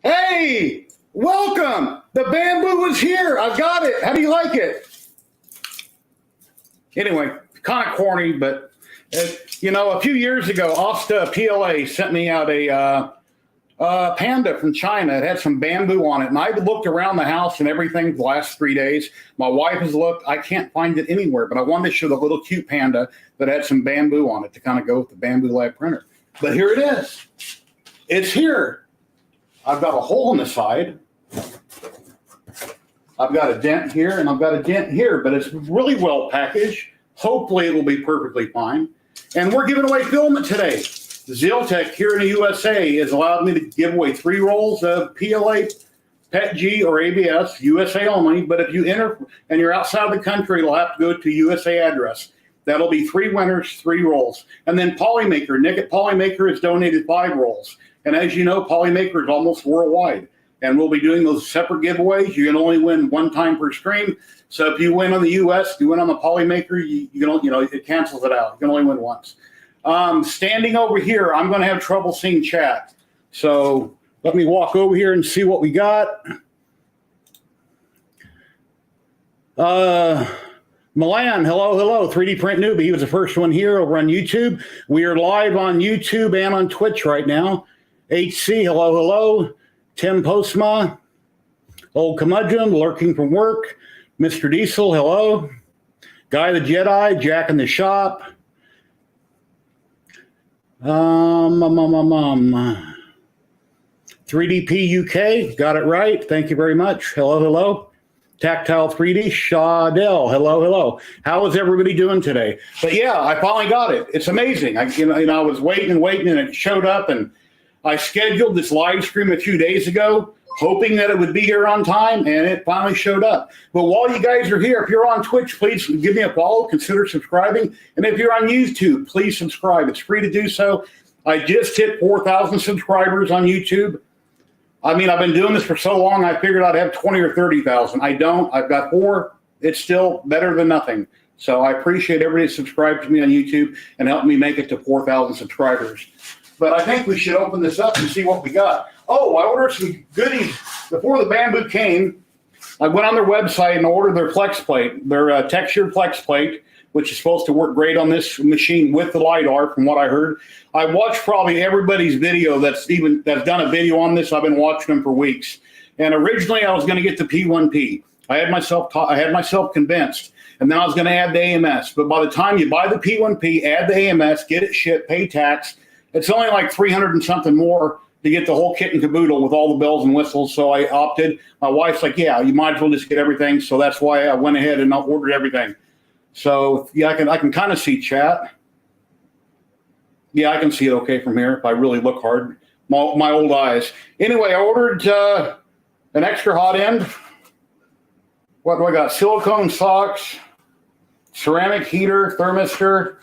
Hey, welcome. The Bambu is here. I got it. How do you like it? Anyway, kind of corny, but a few years ago, Asta PLA sent me out a Panda from China. It had some bamboo on it. And I've looked around the house and everything the last 3 days. My wife has looked. I can't find it anywhere. But I wanted to show the little cute panda that had some bamboo on it to kind of go with the Bambu Lab printer. But here it is. It's here. I've got a hole in the side. I've got a dent here and I've got a dent here. But it's really well packaged. Hopefully it will be perfectly fine. And we're giving away filament today. Ziltech here in the USA has allowed me to give away 3 rolls of PLA, PETG, or ABS, USA only. But if you enter and you're outside the country, you'll have to go to USA address. That'll be 3 winners, 3 rolls. And then Polymaker, Nick at Polymaker has donated 5 rolls. And as you know, Polymaker is almost worldwide. And we'll be doing those separate giveaways. You can only win 1 time per stream. So if you win on the US, you win on the Polymaker, it cancels it out. You can only win once. Standing over here, I'm going to have trouble seeing chat. So let me walk over here and see what we got. Milan, hello. 3D Print Newbie. He was the first one here over on YouTube. We are live on YouTube and on Twitch right now. HC, hello. Tim Postma. Old Curmudgeon, lurking from work. Mr. Diesel, hello. Guy the Jedi, Jack in the Shop. 3DP UK, got it right. Thank you very much. Hello. Tactile 3D, Shadell, hello. How is everybody doing today? But yeah, I finally got it. It's amazing. I was waiting and it showed up, and I scheduled this live stream a few days ago, hoping that it would be here on time, and it finally showed up. But while you guys are here, if you're on Twitch, please give me a follow, consider subscribing. And if you're on YouTube, please subscribe. It's free to do so. I just hit 4,000 subscribers on YouTube. I've been doing this for so long, I figured I'd have 20 or 30,000. I don't. I've got 4. It's still better than nothing. So I appreciate everybody that subscribed to me on YouTube and helped me make it to 4,000 subscribers. But I think we should open this up and see what we got. Oh, I ordered some goodies. Before the Bambu came, I went on their website and ordered their flex plate, their textured flex plate, which is supposed to work great on this machine with the LiDAR, from what I heard. I watched probably everybody's video that's done a video on this. I've been watching them for weeks. And originally I was going to get the P1P. I had myself convinced. And then I was going to add the AMS. But by the time you buy the P1P, add the AMS, get it shipped, pay tax, it's only like 300 and something more to get the whole kit and caboodle with all the bells and whistles. So I opted. My wife's like, yeah, you might as well just get everything. So that's why I went ahead and ordered everything. So yeah, I can kind of see chat. Yeah, I can see it okay from here if I really look hard. My old eyes. Anyway, I ordered an extra hot end. What do I got? Silicone socks, ceramic heater, thermistor,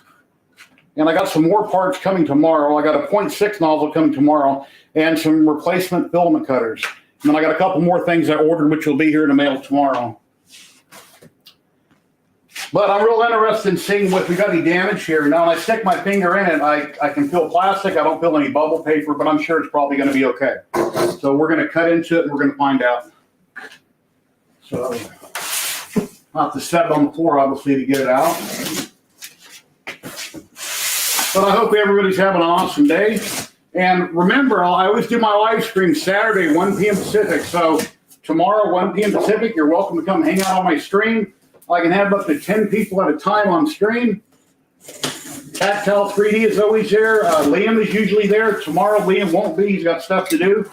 and I got some more parts coming tomorrow. I got a 0.6 nozzle coming tomorrow and some replacement filament cutters. And then I got a couple more things I ordered, which will be here in the mail tomorrow. But I'm real interested in seeing if we got any damage here. Now, when I stick my finger in it, I can feel plastic. I don't feel any bubble paper, but I'm sure it's probably going to be okay. So we're going to cut into it, and we're going to find out. So I'll have to set it on the floor, obviously, to get it out. But I hope everybody's having an awesome day. And remember, I always do my live stream Saturday, 1 p.m. Pacific. So tomorrow, 1 p.m. Pacific, you're welcome to come hang out on my stream. I can have up to 10 people at a time on stream. Tactile 3D is always there. Liam is usually there. Tomorrow, Liam won't be. He's got stuff to do.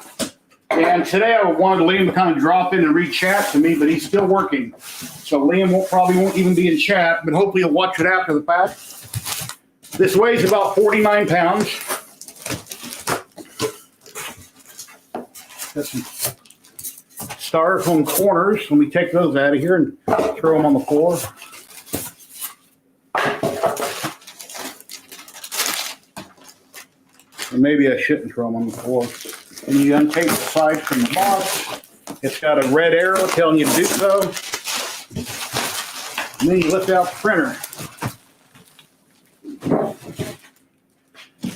And today, I wanted Liam to kind of drop in and read chat to me, but he's still working. So Liam probably won't even be in chat, but hopefully he'll watch it after the fact. This weighs about 49 pounds. Got some styrofoam corners. Let me take those out of here and throw them on the floor. Or maybe I shouldn't throw them on the floor. And you untape the sides from the box. It's got a red arrow telling you to do so. And then you lift out the printer.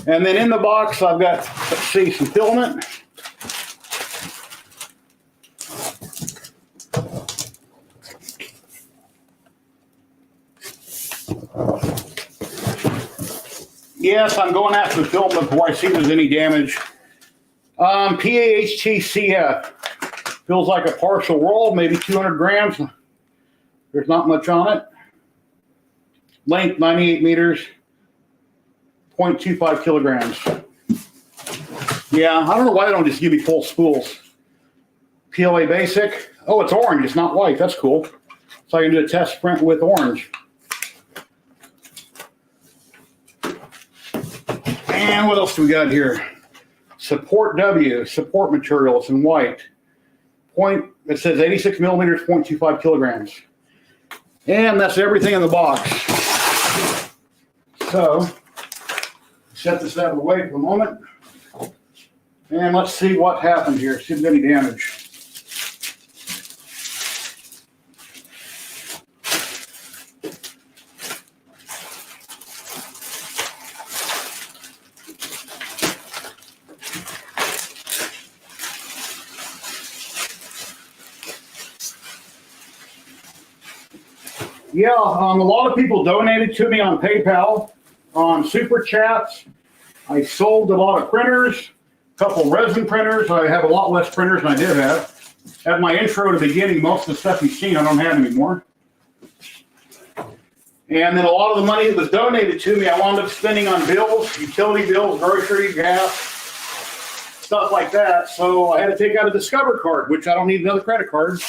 And then in the box, I've got, let's see, some filament. Yes, I'm going after the filament before I see if there's any damage. PAHTCF. Feels like a partial roll, maybe 200 grams. There's not much on it. Length, 98 meters. 0.25 kilograms. Yeah, I don't know why they don't just give me full spools. PLA basic. Oh, it's orange. It's not white. That's cool. So I can do a test print with orange. And what else do we got here? Support W, support material. It's in white. It says 86 millimeters, 0.25 kilograms. And that's everything in the box. So, set this out of the way for a moment. And let's see what happened here. See if there's any damage. Yeah, a lot of people donated to me on PayPal, on Super Chats. I sold a lot of printers, a couple resin printers. I have a lot less printers than I did have. At my intro at the beginning, most of the stuff you've seen, I don't have anymore. And then a lot of the money that was donated to me, I wound up spending on bills, utility bills, grocery, gas, stuff like that. So I had to take out a Discover card, which I don't need another credit card.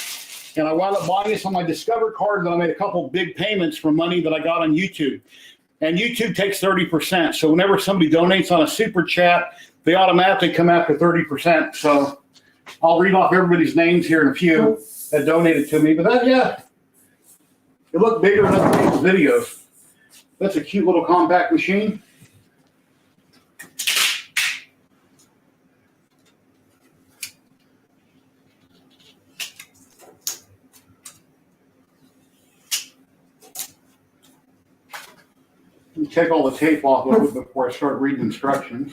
And I wound up buying this on my Discover card, and I made a couple big payments for money that I got on YouTube. And YouTube takes 30%. So whenever somebody donates on a Super Chat, they automatically come after 30%. So I'll read off everybody's names here in a few that donated to me. But that, yeah, it looked bigger than other people's videos. That's a cute little compact machine. Take all the tape off of it before I start reading instructions.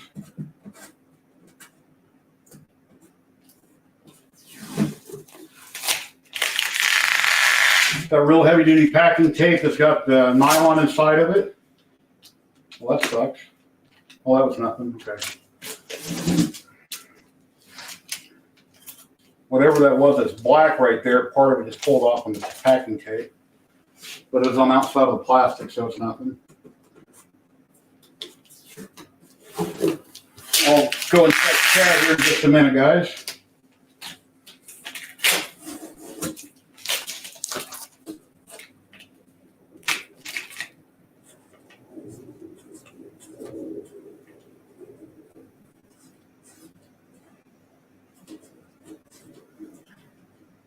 That real heavy duty packing tape that's got the nylon inside of it. Well, that sucks. Oh, that was nothing. Okay. Whatever that was, that's black right there. Part of it just pulled off on the packing tape. But it was on the outside of the plastic, so it's nothing. I'll go and check Chad here in just a minute, guys.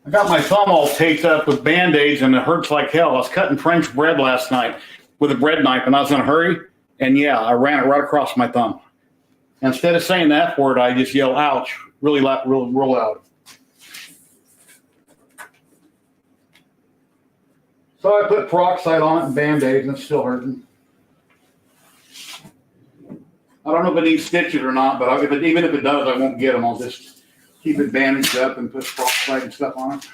I got my thumb all taped up with Band-Aids and it hurts like hell. I was cutting French bread last night with a bread knife and I was in a hurry. And yeah, I ran it right across my thumb. Instead of saying that word, I just yell, ouch, really loud, real loud. So I put peroxide on it and Band-Aids and it's still hurting. I don't know if it needs stitches or not, but even if it does, I won't get them. I'll just keep it bandaged up and put peroxide and stuff on it.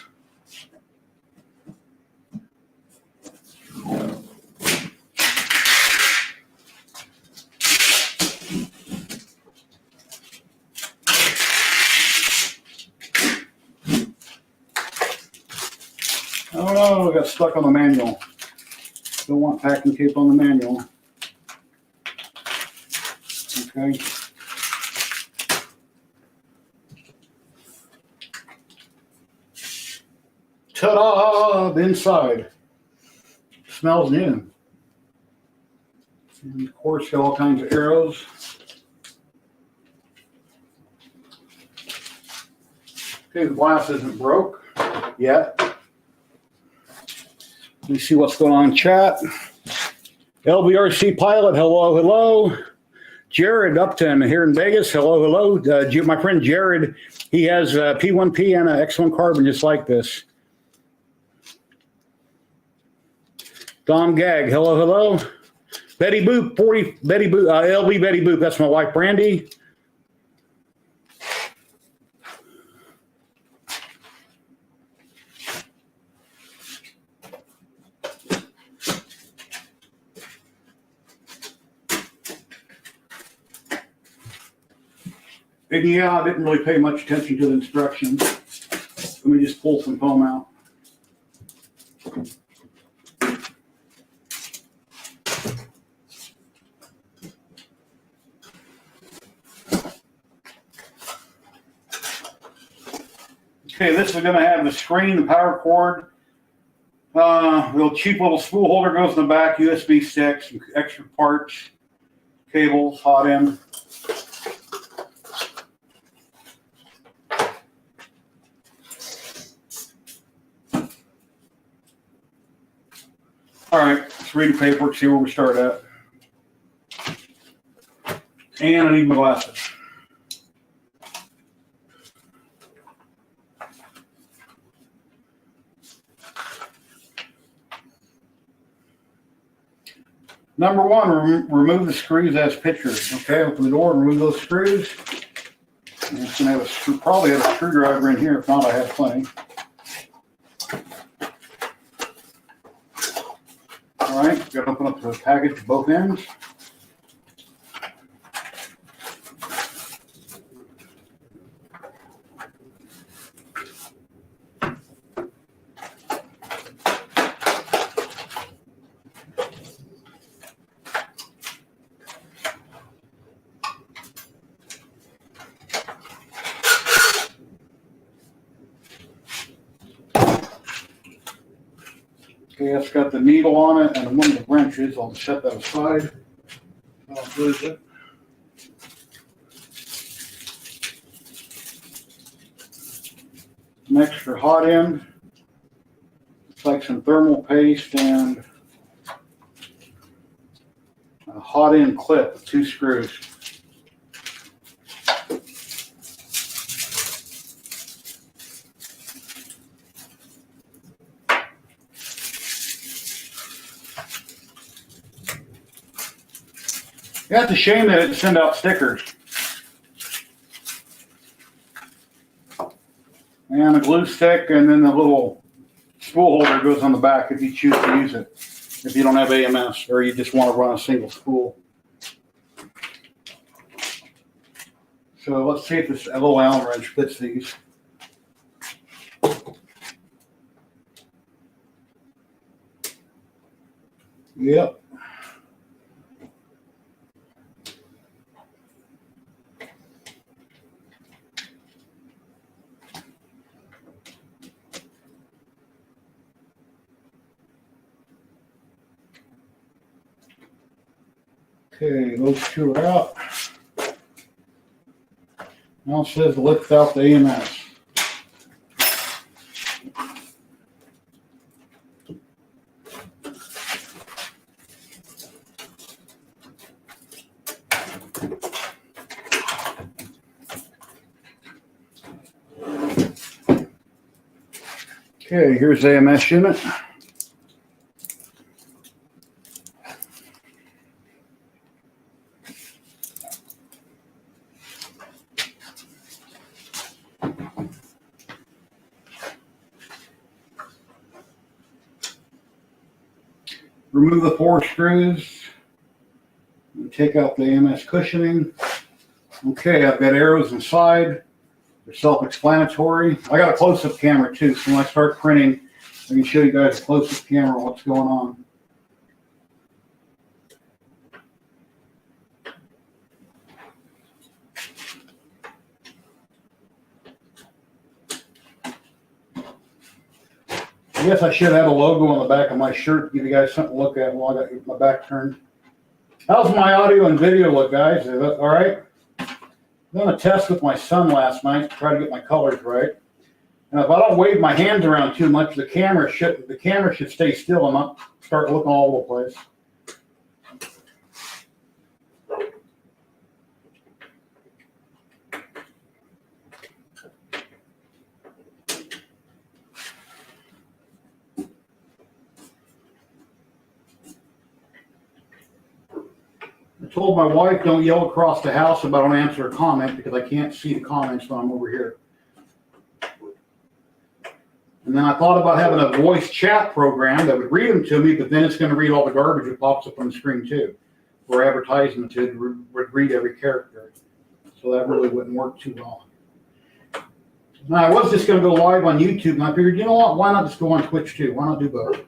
Oh no, I got stuck on the manual. Don't want packing tape on the manual. Okay. Ta-da! The inside. Smells new. And of course, got all kinds of arrows. Okay, the glass isn't broke yet. Let me see what's going on in chat. LBRC Pilot, hello, hello. Jared Upton here in Vegas, hello, hello. My friend Jared, he has P1P and an X1 carbon just like this. Dom Gag, hello, hello. Betty Boop, Betty Boop, LB Betty Boop, that's my wife Brandy. And yeah, I didn't really pay much attention to the instructions. Let me just pull some foam out. Okay, this is going to have the screen, the power cord. The cheap little spool holder goes in the back, USB sticks, some extra parts, cables, hot end. All right, let's read the paperwork, see where we start at. And I need my glasses. Number one, remove the screws as pictured. Okay, open the door and remove those screws. I'm just gonna have probably have a screwdriver in here. If not, I have plenty. All right, got to open up the package at both ends. Okay, it's got the needle on it and one of the wrenches. I'll set that aside. I'll lose it. An extra hot end. It's like some thermal paste and a hot end clip with 2 screws. Yeah, it's a shame that it send out stickers. And a glue stick, and then the little spool holder goes on the back if you choose to use it. If you don't have AMS or you just want to run a single spool. So let's see if this little Allen wrench fits these. Yep. Okay, those 2 are out. Now it says lift out the AMS. Okay, here's the AMS unit. Remove the 4 screws and take out the AMS cushioning. Okay, I've got arrows inside. They're self-explanatory. I got a close-up camera too, so when I start printing, I can show you guys a close-up camera what's going on. I guess I should have a logo on the back of my shirt to give you guys something to look at while I got my back turned. How's my audio and video look, guys? Is that all right? I done a test with my son last night to try to get my colors right. And if I don't wave my hands around too much, the camera should stay still and not start looking all over the place. I told my wife don't yell across the house if I don't answer a comment because I can't see the comments when I'm over here. And then I thought about having a voice chat program that would read them to me, but then it's going to read all the garbage that pops up on the screen too. For advertisement to read every character. So that really wouldn't work too well. Now, I was just going to go live on YouTube, and I figured, you know what, why not just go on Twitch too? Why not do both?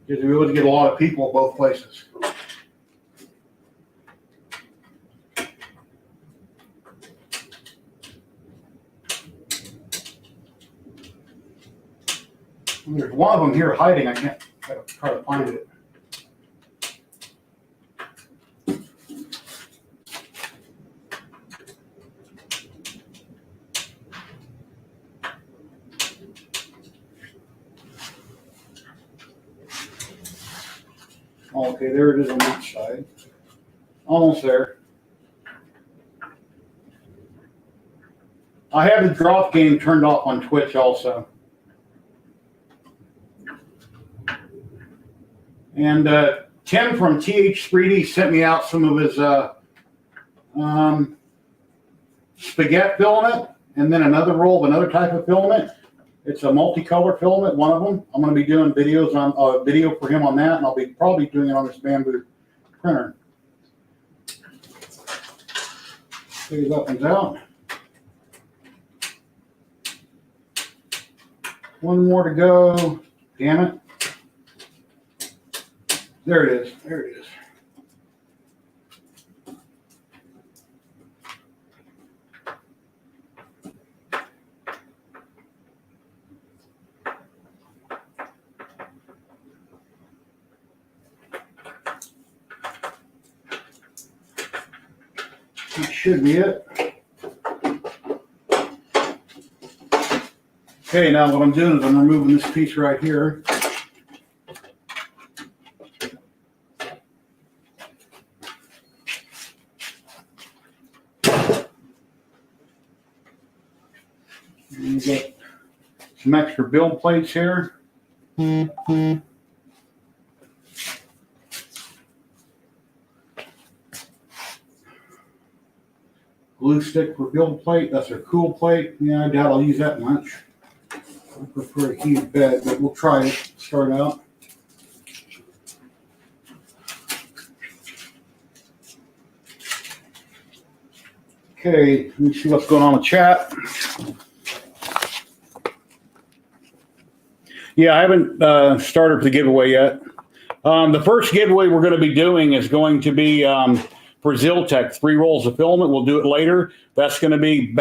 Because we would get a lot of people both places. There's one of them here hiding. I can't try to find it. Okay, there it is on that side. Almost there. I have the drop game turned off on Twitch also. And Tim from TH3D sent me out some of his spaghetti filament, and then another roll of another type of filament. It's a multicolor filament, one of them. I'm going to be doing videos on video for him on that, and I'll be probably doing it on this Bambu printer. These weapons out. One more to go. Damn it. There it is. There it is. That should be it. Okay, now what I'm doing is I'm removing this piece right here. And you get some extra build plates here. Glue stick for build plate. That's a cool plate. Yeah, I doubt I'll use that much. I prefer a heated bed, but we'll try it. Start out. Okay, let me see what's going on with chat. Yeah, I haven't started the giveaway yet. The first giveaway we're going to be doing is going to be for Ziltech, 3 rolls of filament. We'll do it later. That's going to be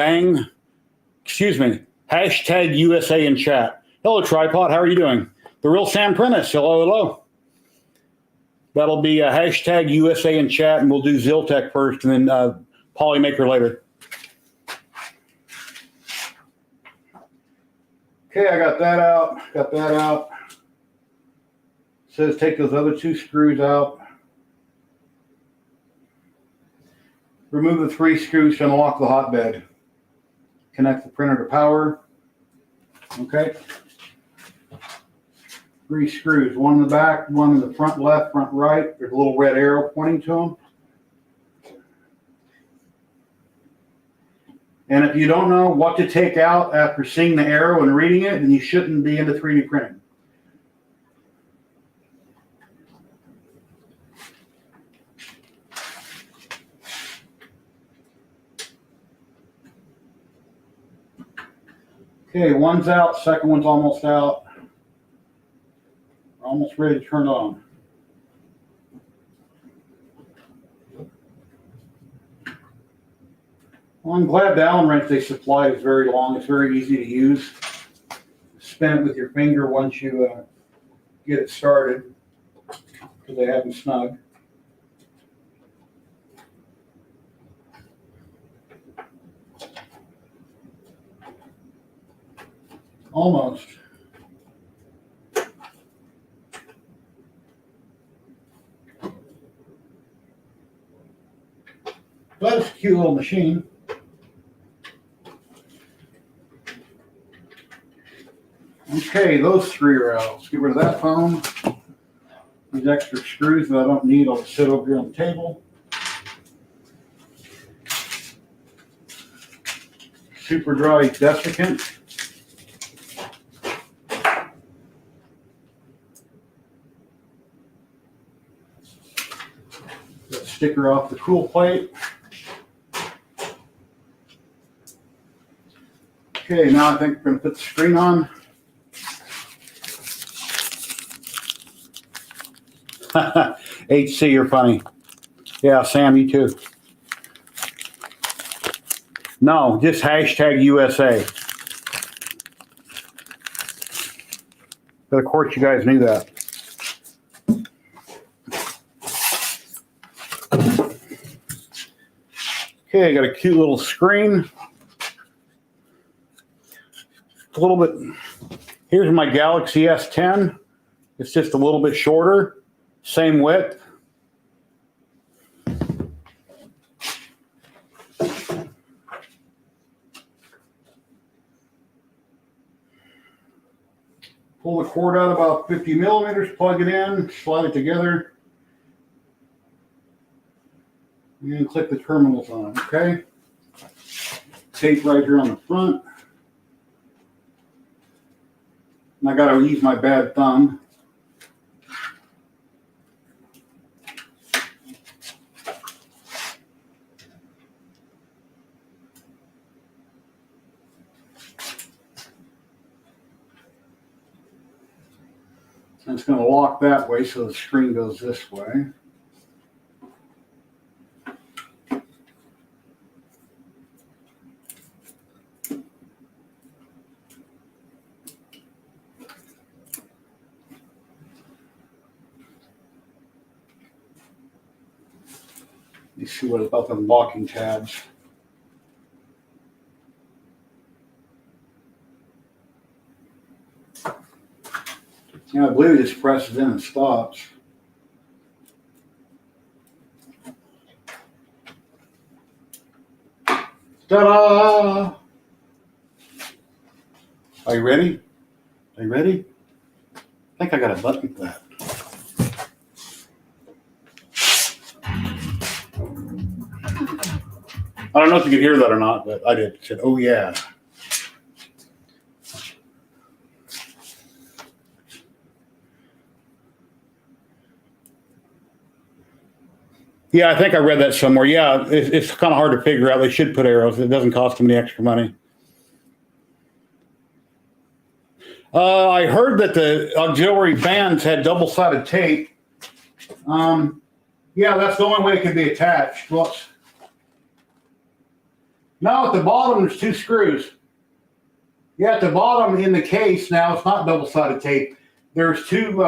hashtag USA in chat. Hello, Tripod. How are you doing? The Real Sam Prentice. Hello, hello. That'll be hashtag USA in chat, and we'll do Ziltech first, and then Polymaker later. Okay, I got that out. Got that out. It says take those other 2 screws out. Remove the 3 screws to unlock the hotbed. Connect the printer to power. Okay. 3 screws, one in the back, one in the front left, front right. There's a little red arrow pointing to them. And if you don't know what to take out after seeing the arrow and reading it, then you shouldn't be into 3D printing. Okay, one's out, second one's almost out. We're almost ready to turn on. Well, I'm glad the Allen wrench they supplied is very long. It's very easy to use. Spin it with your finger once you get it started, because they have them snug. Almost. But it's a cute little machine. Okay, those 3 are out. Let's get rid of that foam. These extra screws that I don't need, I'll just sit over here on the table. Super dry desiccant. Sticker off the cool plate. Okay, now I think we're going to put the screen on. HC, you're funny. Yeah, Sam, you too. No, just hashtag USA. But of course, you guys knew that. Okay, I got a cute little screen. A little bit. Here's my Galaxy S10. It's just a little bit shorter, same width. Pull the cord out about 50 millimeters, plug it in, slide it together, and click the terminals on, okay? Tape right here on the front. And I gotta use my bad thumb. And it's going to lock that way so the screen goes this way. Let's see what about the locking tabs. Yeah, I believe it just presses in and stops. Ta-da! Are you ready? Are you ready? I think I got a button for that. I don't know if you could hear that or not, but I did. It said, oh yeah. Yeah, I think I read that somewhere. Yeah, it's kind of hard to figure out. They should put arrows. It doesn't cost them any extra money. I heard that the auxiliary fans had double-sided tape. Yeah, that's the only way it can be attached. Well, no, at the bottom there's two screws. Yeah, at the bottom in the case now it's not double-sided tape. There's two,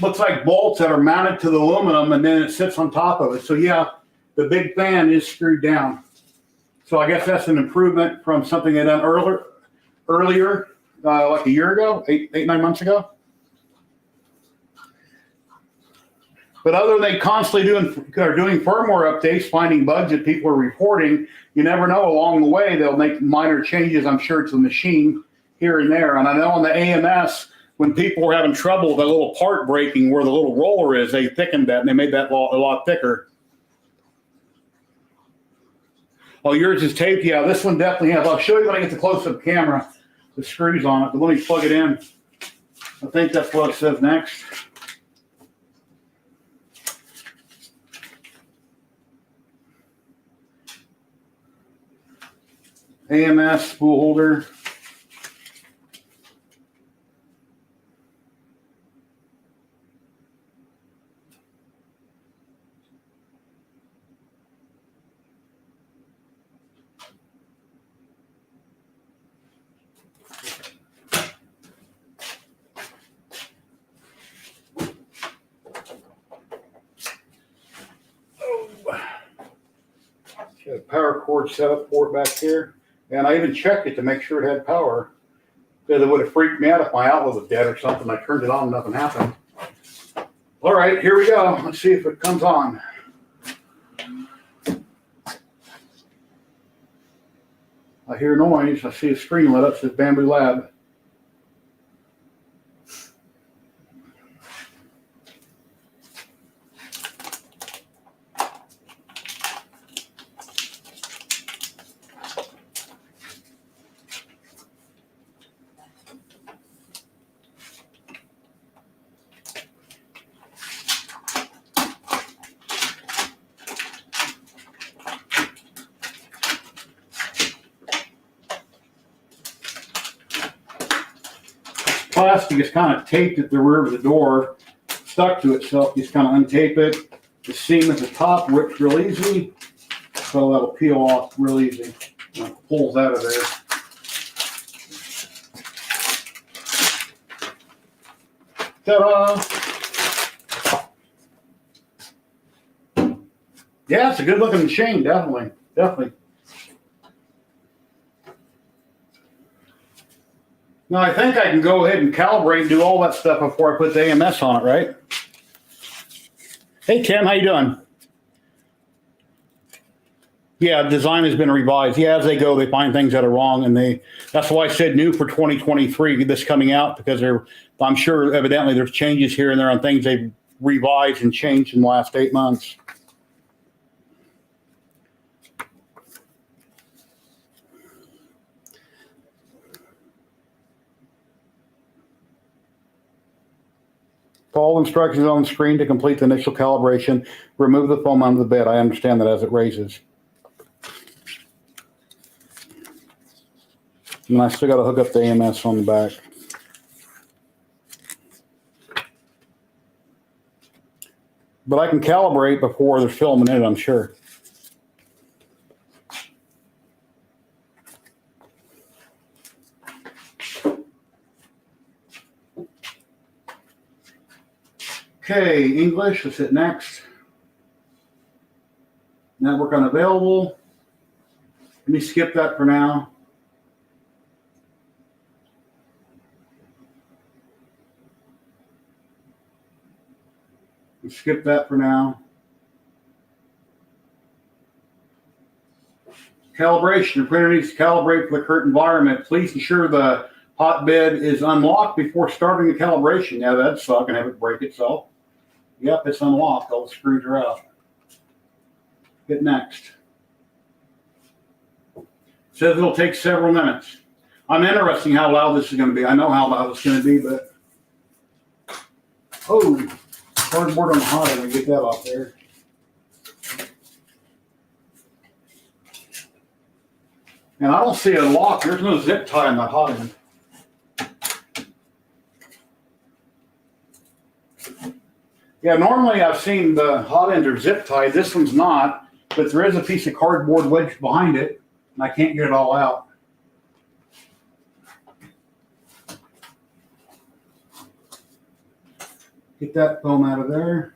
looks like bolts that are mounted to the aluminum, and then it sits on top of it. So yeah, the big fan is screwed down. So I guess that's an improvement from something they done earlier, like a year ago, 9 months ago. But other than constantly doing firmware updates, finding bugs that people are reporting, you never know. Along the way, they'll make minor changes, I'm sure, to the machine here and there. And I know on the AMS, when people were having trouble with a little part breaking where the little roller is, they thickened that and they made that a lot thicker. Oh, yours is taped? Yeah, this one definitely has. I'll show you when I get the close-up camera, the screws on it. But let me plug it in. I think that's what it says next. AMS spool holder. Got a power cord set up for it back here. And I even checked it to make sure it had power. Because it would have freaked me out if my outlet was dead or something. I turned it on and nothing happened. All right, here we go. Let's see if it comes on. I hear noise. I see a screen lit up. It says Bambu Lab. plastic is kind of taped at the rear of the door, stuck to itself. You just kind of untape it. The seam at the top rips real easy, so that'll peel off real easy. It pulls out of there. Ta-da! Yeah, it's a good looking machine, definitely. Definitely. Now I think I can go ahead and calibrate and do all that stuff before I put the AMS on it, right? Hey Tim, how you doing? Yeah, design has been revised. Yeah, as they go, they find things that are wrong, and that's why I said new for 2023, this coming out, because I'm sure evidently there's changes here and there on things they've revised and changed in the last 8 months. Follow instructions on the screen to complete the initial calibration. Remove the foam under the bed. I understand that as it raises. And I still got to hook up the AMS on the back. But I can calibrate before there's filament in it, I'm sure. Okay, English, let's hit next. Network unavailable. Let me skip that for now. Skip that for now. Calibration. Your printer needs to calibrate for the current environment. Please ensure the hotbed is unlocked before starting the calibration. Yeah, that'd suck and have it break itself. Yep, it's unlocked. All the screws are out. Hit next. Says it'll take several minutes. I'm interested in how loud this is going to be. I know how loud it's going to be, but oh, cardboard on the hot end. Get that off there. And I don't see a lock. There's no zip tie on the hot end. Yeah, normally I've seen the hot ends are zip tied. This one's not, but there is a piece of cardboard wedged behind it, and I can't get it all out. Get that foam out of there.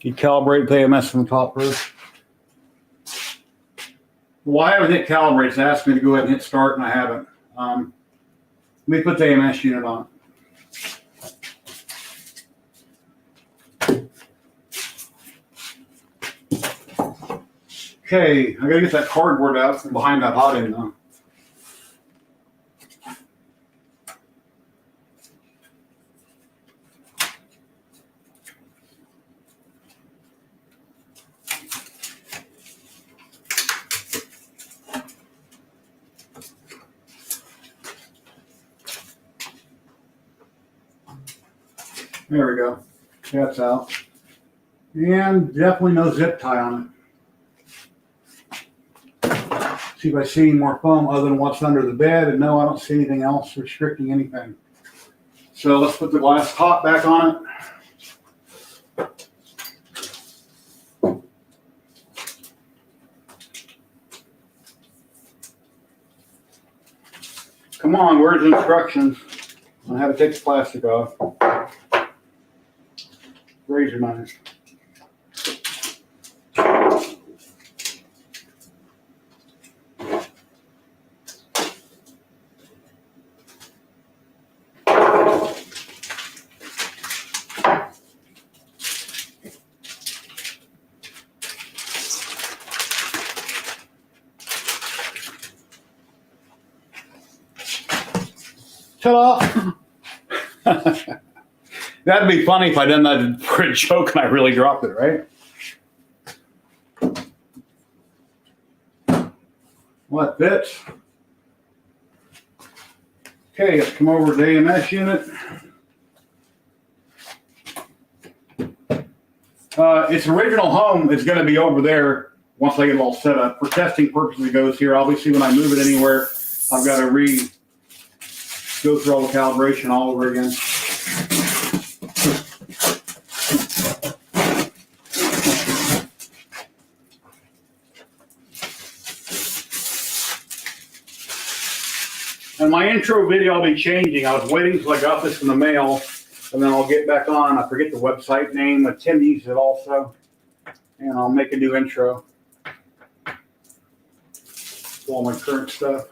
You calibrate the AMS from the top first. Well, I haven't hit calibrate. It's asked me to go ahead and hit start, and I haven't. Let me put the AMS unit on. Okay, I gotta get that cardboard out from behind that hot end though. There we go. That's out. And definitely no zip tie on it. See if I see any more foam other than what's under the bed. And no, I don't see anything else restricting anything. So let's put the glass top back on it. Come on, where's the instructions on how to take the plastic off? Razor knife. Ta-da! That'd be funny if I done that for a joke and I really dropped it, right? Well, it fits. Okay, let's come over to the AMS unit. Its original home is going to be over there once I get it all set up. For testing purposes, it goes here. Obviously, when I move it anywhere, I've got to go through all the calibration all over again. And my intro video I'll be changing. I was waiting until I got this in the mail, and then I'll get back on. I forget the website name. Tim uses it also. And I'll make a new intro. All my current stuff.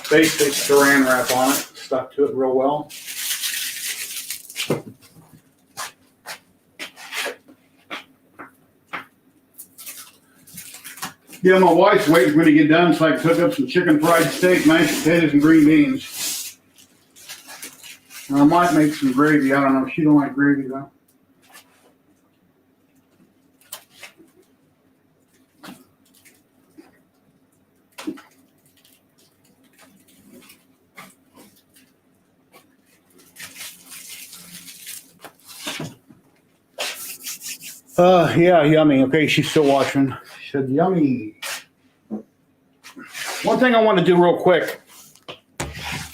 Basic saran wrap on it, stuck to it real well. Yeah, my wife's waiting for me to get done so I can cook up some chicken fried steak, mashed potatoes, and green beans. And I might make some gravy. I don't know. She don't like gravy though. Yeah, yummy. Okay, she's still watching. She said, yummy. One thing I want to do real quick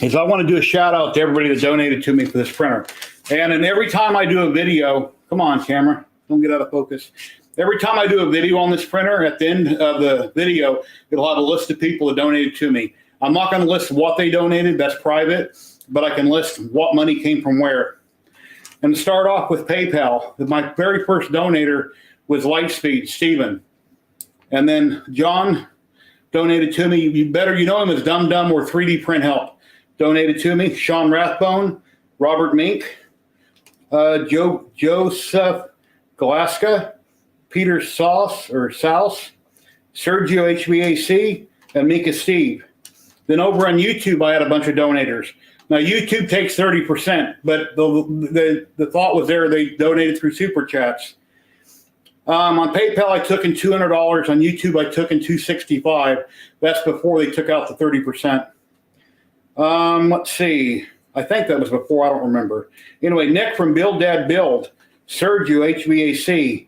is I want to do a shout out to everybody that donated to me for this printer. And every time I do a video, come on, camera, don't get out of focus. Every time I do a video on this printer, at the end of the video, it'll have a list of people that donated to me. I'm not going to list what they donated, that's private, but I can list what money came from where. And to start off with PayPal, my very first donator was Lightspeed, Steven. And then John donated to me. You know him as Dum Dum or 3D Print Help. Donated to me. Sean Rathbone, Robert Mink, Joseph Galaska, Peter Souse, Sergio HVAC, and Mika Steve. Then over on YouTube, I had a bunch of donators. Now, YouTube takes 30%, but the thought was there, they donated through Super Chats. On PayPal, I took in $200. On YouTube, I took in $265. That's before they took out the 30%. Let's see. I think that was before. I don't remember. Anyway, Nick from Build Dad Build, Sergio HVAC,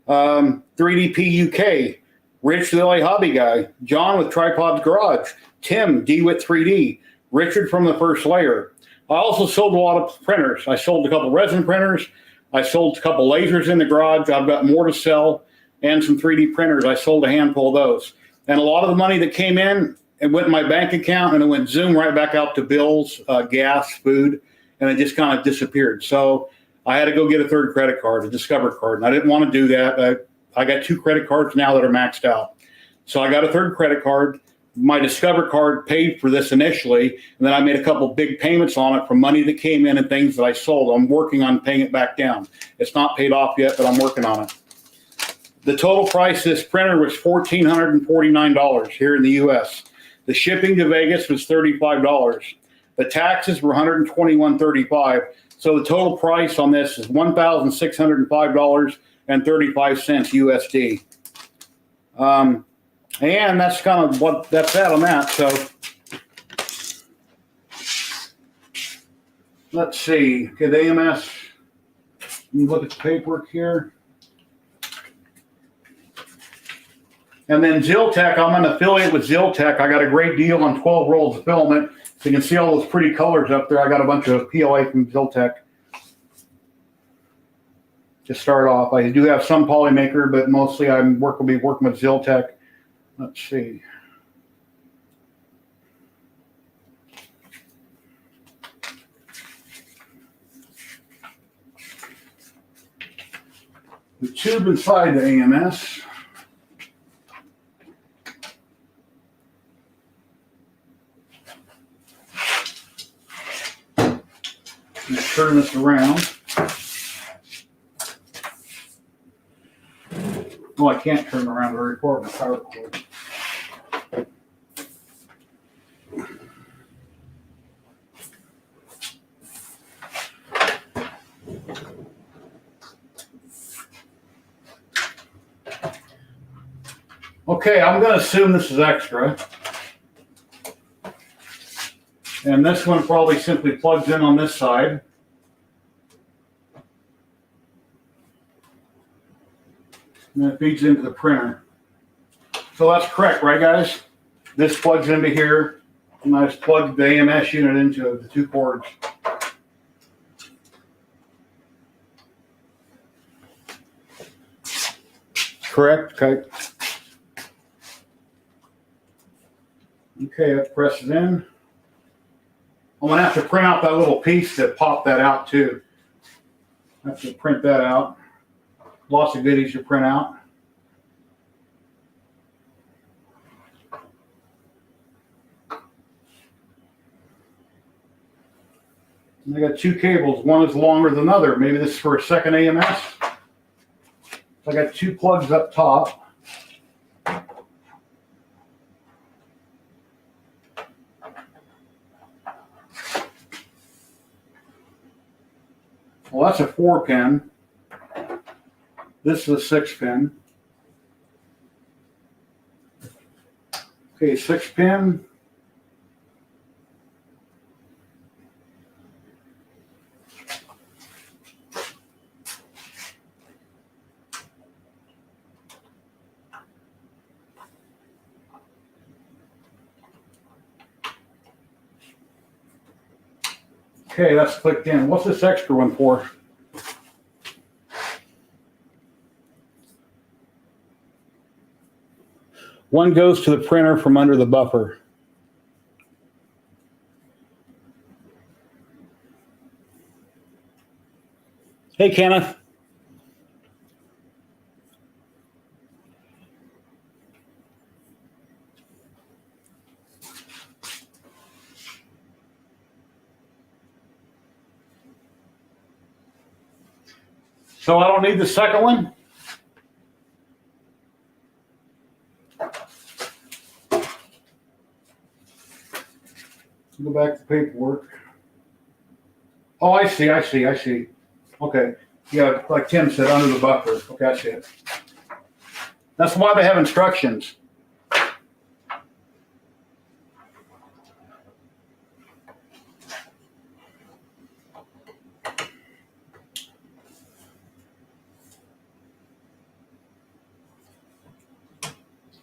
3DP UK, Rich the LA Hobby Guy, John with Tripods Garage, Tim DeWitt 3D, Richard from the First Layer. I also sold a lot of printers. I sold a couple resin printers. I sold a couple lasers in the garage. I've got more to sell and some 3D printers. I sold a handful of those. And a lot of the money that came in, it went in my bank account and it went zoom right back out to bills, gas, food, and it just kind of disappeared. So I had to go get a third credit card, a Discover card. And I didn't want to do that. I got 2 credit cards now that are maxed out. So I got a third credit card. My Discover card paid for this initially, and then I made a couple big payments on it from money that came in and things that I sold. I'm working on paying it back down. It's not paid off yet, but I'm working on it. The total price of this printer was $1,449 here in the U.S. The shipping to Vegas was $35. The taxes were $121.35. So the total price on this is $1,605.35 USD. And that's kind of what that's that on that. So let's see. Okay, the AMS. Let me look at the paperwork here. And then Ziltech, I'm an affiliate with Ziltech. I got a great deal on 12 rolls of filament. So you can see all those pretty colors up there. I got a bunch of PLA from Ziltech. To start off, I do have some Polymaker, but mostly will be working with Ziltech. Let's see. The tube inside the AMS. Let's turn this around. Well, I can't turn around very far with the power cord. Okay, I'm going to assume this is extra. And this one probably simply plugs in on this side. And then it feeds into the printer. So that's correct, right, guys? This plugs into here, and I just plugged the AMS unit into the 2 cords. Correct, okay. Okay, that presses in. I'm gonna have to print out that little piece to pop that out too. I have to print that out. Lots of goodies to print out. And I got 2 cables. One is longer than the other. Maybe this is for a second AMS. So I got 2 plugs up top. Well, that's a 4-pin. This is a 6-pin. Okay, 6-pin. Okay, that's clicked in. What's this extra one for? One goes to the printer from under the buffer. Hey, Kenneth. So I don't need the second one? Go back to paperwork. Oh, I see. Okay. Yeah, like Tim said, under the buffer. Okay, I see it. That's why they have instructions.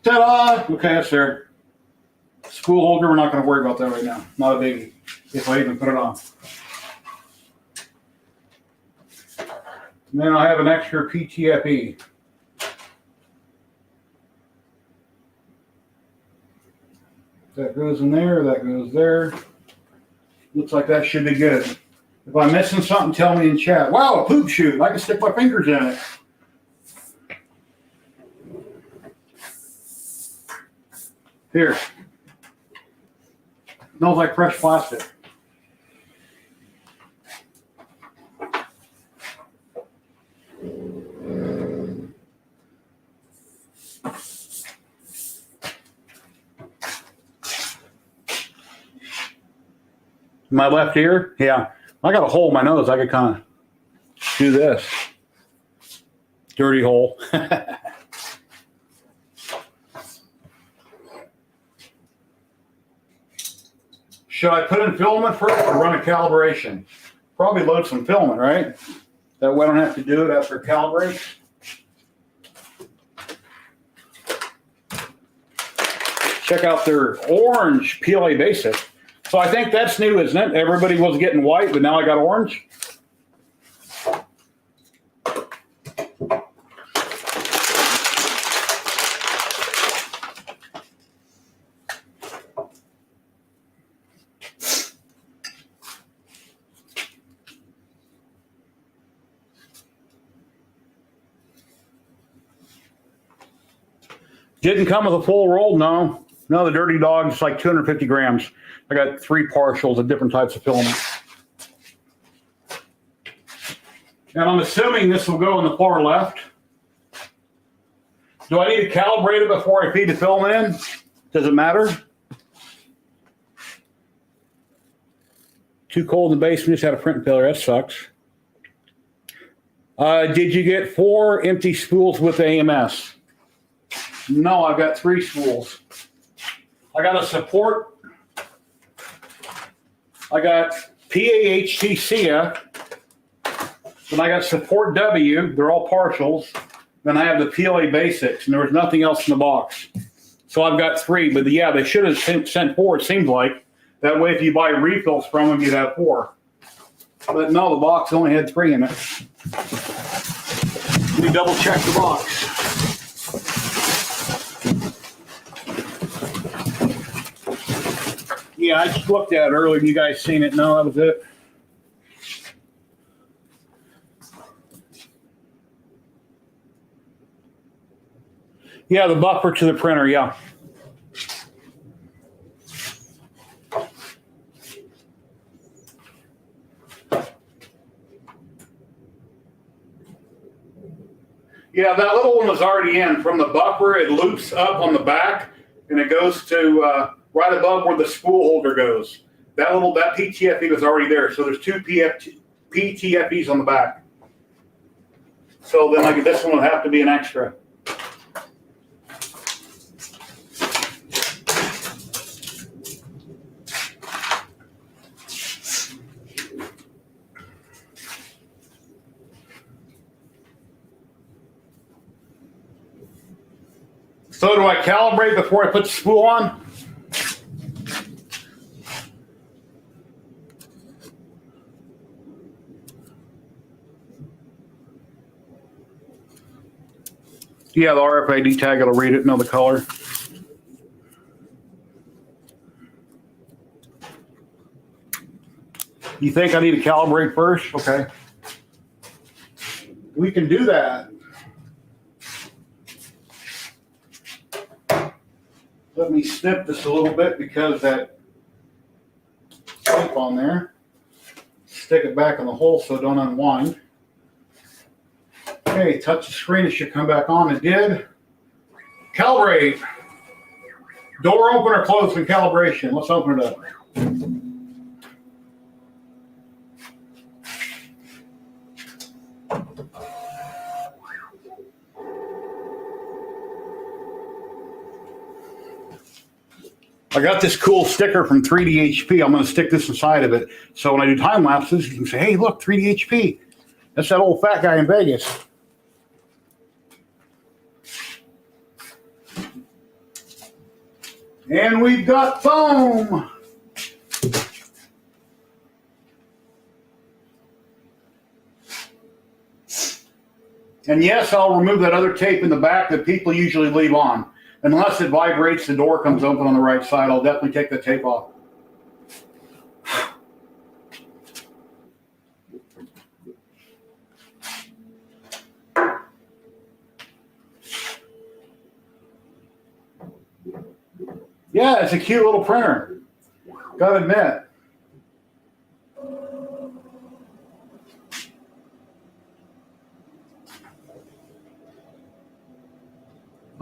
Ta-da! Okay, that's there. Spool holder, we're not going to worry about that right now. Not a biggie, if I even put it on. And then I have an extra PTFE. That goes in there, that goes there. Looks like that should be good. If I'm missing something, tell me in chat. Wow, a poop chute. I can stick my fingers in it. Here. Smells like fresh plastic. My left ear? Yeah. I got a hole in my nose. I could kind of do this. Dirty hole. Should I put in filament first or run a calibration? Probably load some filament, right? That way I don't have to do it after it calibrates. Check out their orange PLA basic. So I think that's new, isn't it? Everybody was getting white, but now I got orange. Didn't come with a full roll, no. No, the Dirty Dog's like 250 grams. I got 3 partials of different types of filament. And I'm assuming this will go in the far left. Do I need to calibrate it before I feed the filament in? Does it matter? Too cold in the basement, just had a print failure, that sucks. Did you get 4 empty spools with AMS? No, I've got 3 spools. I got a support. I got PAHTCF. Then I got support W. They're all partials. Then I have the PLA basics, and there was nothing else in the box. So I've got 3. But yeah, they should have sent 4, it seems like. That way, if you buy refills from them, you'd have 4. But no, the box only had 3 in it. Let me double check the box. Yeah, I just looked at it earlier. You guys seen it? No, that was it. Yeah, the buffer to the printer, yeah. Yeah, that little one was already in. From the buffer, it loops up on the back, and it goes to right above where the spool holder goes. That PTFE was already there. So there's 2 PTFEs on the back. So then like this one would have to be an extra. So do I calibrate before I put the spool on? Yeah, the RFID tag, it'll read it, know the color. You think I need to calibrate first? Okay. We can do that. Let me snip this a little bit because that tape on there. Stick it back in the hole so it don't unwind. Okay, touch the screen, it should come back on. It did. Calibrate. Door open or closed in calibration. Let's open it up. I got this cool sticker from 3D HP. I'm going to stick this inside of it. So when I do time lapses, you can say, hey, look, 3D HP. That's that old fat guy in Vegas. And we've got foam. And yes, I'll remove that other tape in the back that people usually leave on. Unless it vibrates, the door comes open on the right side, I'll definitely take the tape off. Yeah, it's a cute little printer. Gotta admit.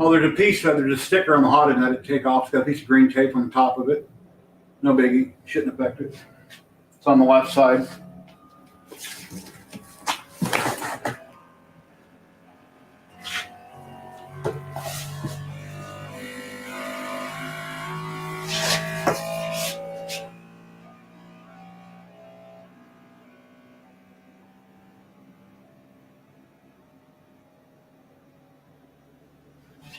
Oh, there's a sticker on the hot end that it take off. It's got a piece of green tape on the top of it. No biggie. Shouldn't affect it. It's on the left side.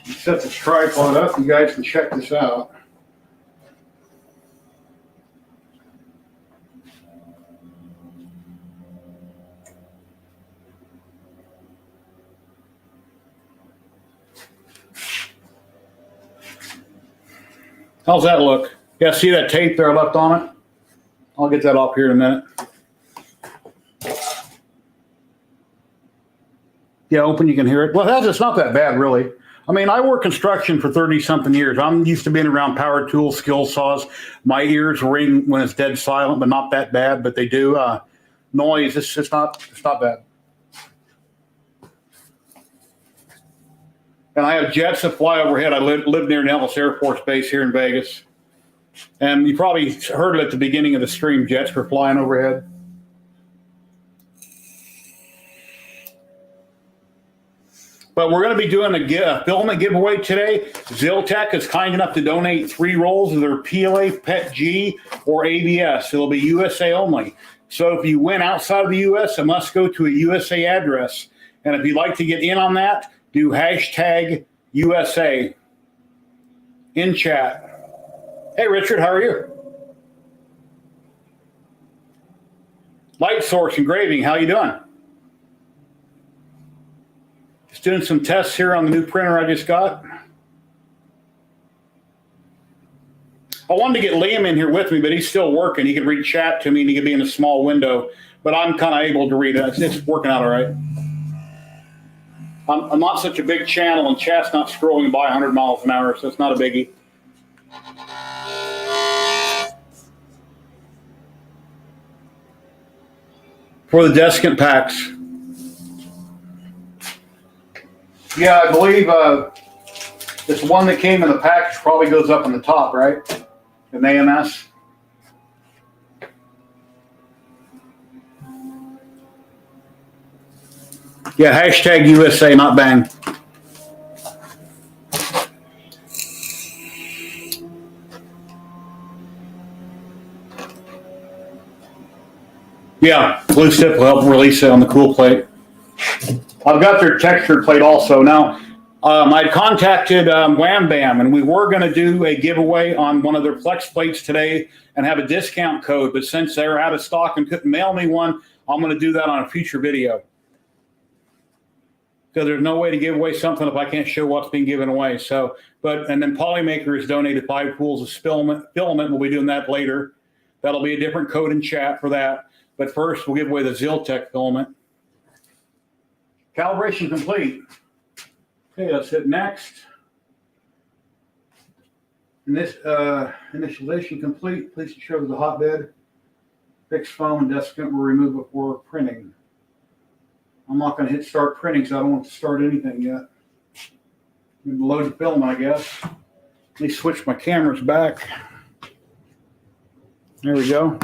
Set this tripod up. You guys can check this out. How's that look? Yeah, see that tape there left on it? I'll get that off here in a minute. Yeah, open, you can hear it. Well, it's not that bad, really. I mean, I work construction for 30-something years. I'm used to being around power tools, skill saws. My ears ring when it's dead silent, but not that bad. But they do noise. It's not bad. And I have jets that fly overhead. I live near Nellis Air Force Base here in Vegas. And you probably heard it at the beginning of the stream. Jets were flying overhead. But we're going to be doing a filament giveaway today. Ziltech is kind enough to donate 3 rolls of their PLA, PET-G, or ABS. It'll be USA only. So if you win outside of the U.S., it must go to a USA address. And if you'd like to get in on that, do hashtag USA in chat. Hey, Richard, how are you? Light Source Engraving, how you doing? Just doing some tests here on the new printer I just got. I wanted to get Liam in here with me, but he's still working. He could read chat to me and he could be in a small window, but I'm kind of able to read it. It's working out all right. I'm not such a big channel, and chat's not scrolling by 100 miles an hour, so it's not a biggie. For the desiccant packs. Yeah, I believe this one that came in the package probably goes up on the top, right? An AMS. Yeah, hashtag USA, not bang. Yeah, glue tip will help release it on the cool plate. I've got their textured plate also. Now, I'd contacted Wham Bam, and we were going to do a giveaway on one of their flex plates today and have a discount code, but since they're out of stock and couldn't mail me one, I'm going to do that on a future video. Because there's no way to give away something if I can't show what's being given away. So, and then Polymaker has donated 5 pools of filament. We'll be doing that later. That'll be a different code in chat for that. But first, we'll give away the Ziltech filament. Calibration complete. Okay, let's hit next. And this initialization complete. Please ensure the hotbed, fixed foam, and desiccant were removed before printing. I'm not going to hit start printing, so I don't want to start anything yet. I'm going to load the filament, I guess. Let me switch my cameras back. There we go.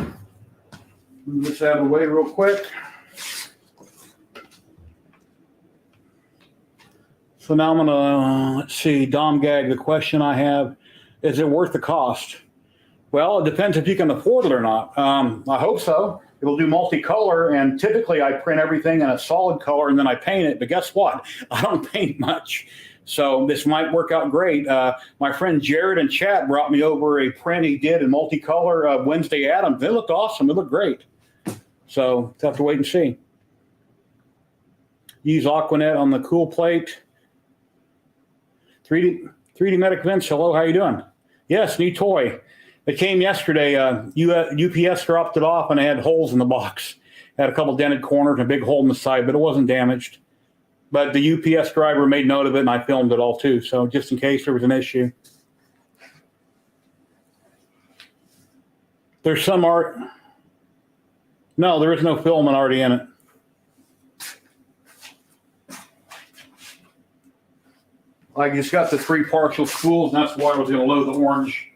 Move this out of the way real quick. So now I'm going to, let's see, Dom Gag, the question I have, is it worth the cost? Well, it depends if you can afford it or not. I hope so. It'll do multicolor, and typically I print everything in a solid color and then I paint it, but guess what? I don't paint much. So this might work out great. My friend Jared in chat brought me over a print he did in multicolor Wednesday Adams. It looked awesome. It looked great. So we'll have to wait and see. Use Aquanet on the cool plate. 3D Medic Vince, hello, how you doing? Yes, new toy. It came yesterday. UPS dropped it off and it had holes in the box. It had a couple dented corners and a big hole in the side, but it wasn't damaged. But the UPS driver made note of it and I filmed it all too. So just in case there was an issue. There's some art. No, there is no filament already in it. I just got the 3 partial spools, and that's why I was going to load the orange.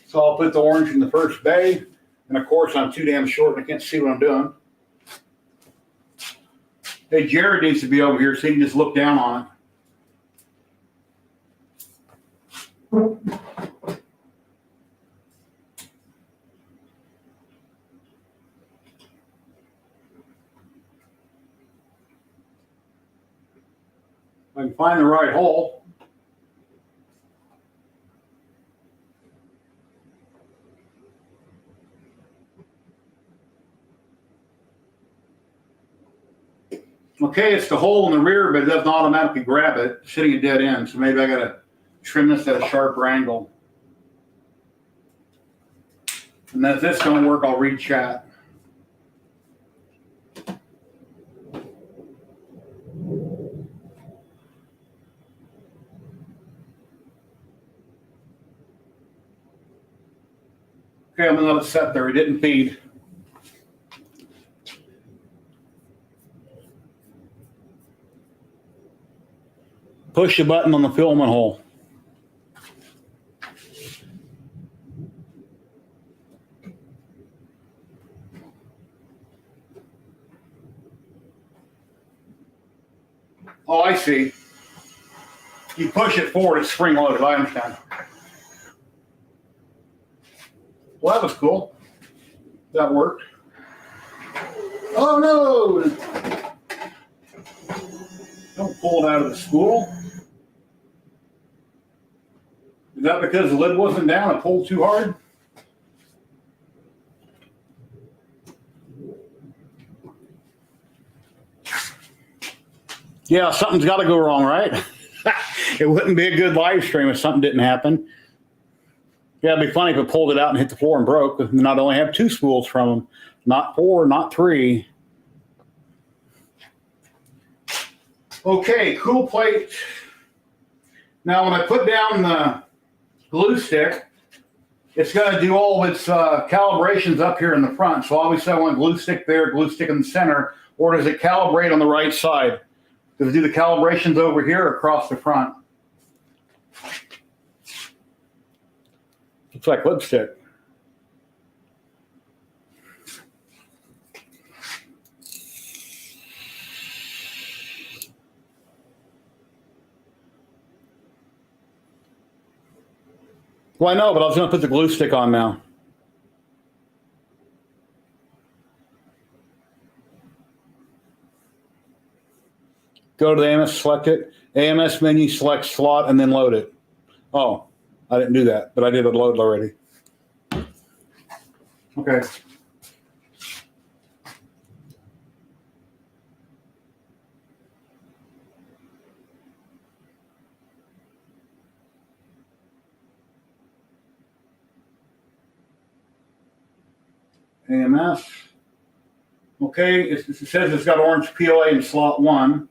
So I'll put the orange in the first bay. And of course, I'm too damn short and I can't see what I'm doing. Hey, Jared needs to be over here so he can just look down on it. I can find the right hole. Okay, it's the hole in the rear, but it doesn't automatically grab it, sitting at dead end. So maybe I got to trim this at a sharper angle. And then if this don't work, I'll read chat. Okay, I'm gonna let it set there. It didn't feed. Push the button on the filament hole. Oh, I see. You push it forward, it's spring loaded. I understand. Well, that was cool. That worked. Oh no! Don't pull it out of the spool. Is that because the lid wasn't down and pulled too hard? Yeah, something's got to go wrong, right? It wouldn't be a good live stream if something didn't happen. Yeah, it'd be funny if it pulled it out and hit the floor and broke. And I'd only have 2 spools from them, not 4, not 3. Okay, cool plate. Now, when I put down the glue stick, it's going to do all of its calibrations up here in the front. So obviously I want glue stick there, glue stick in the center, or does it calibrate on the right side? Does it do the calibrations over here or across the front? Looks like lipstick. Well, I know, but I was going to put the glue stick on now. Go to the AMS, select it. AMS menu, select slot, and then load it. Oh, I didn't do that, but I did it load already. Okay. AMS. Okay, it says it's got orange PLA in slot 1.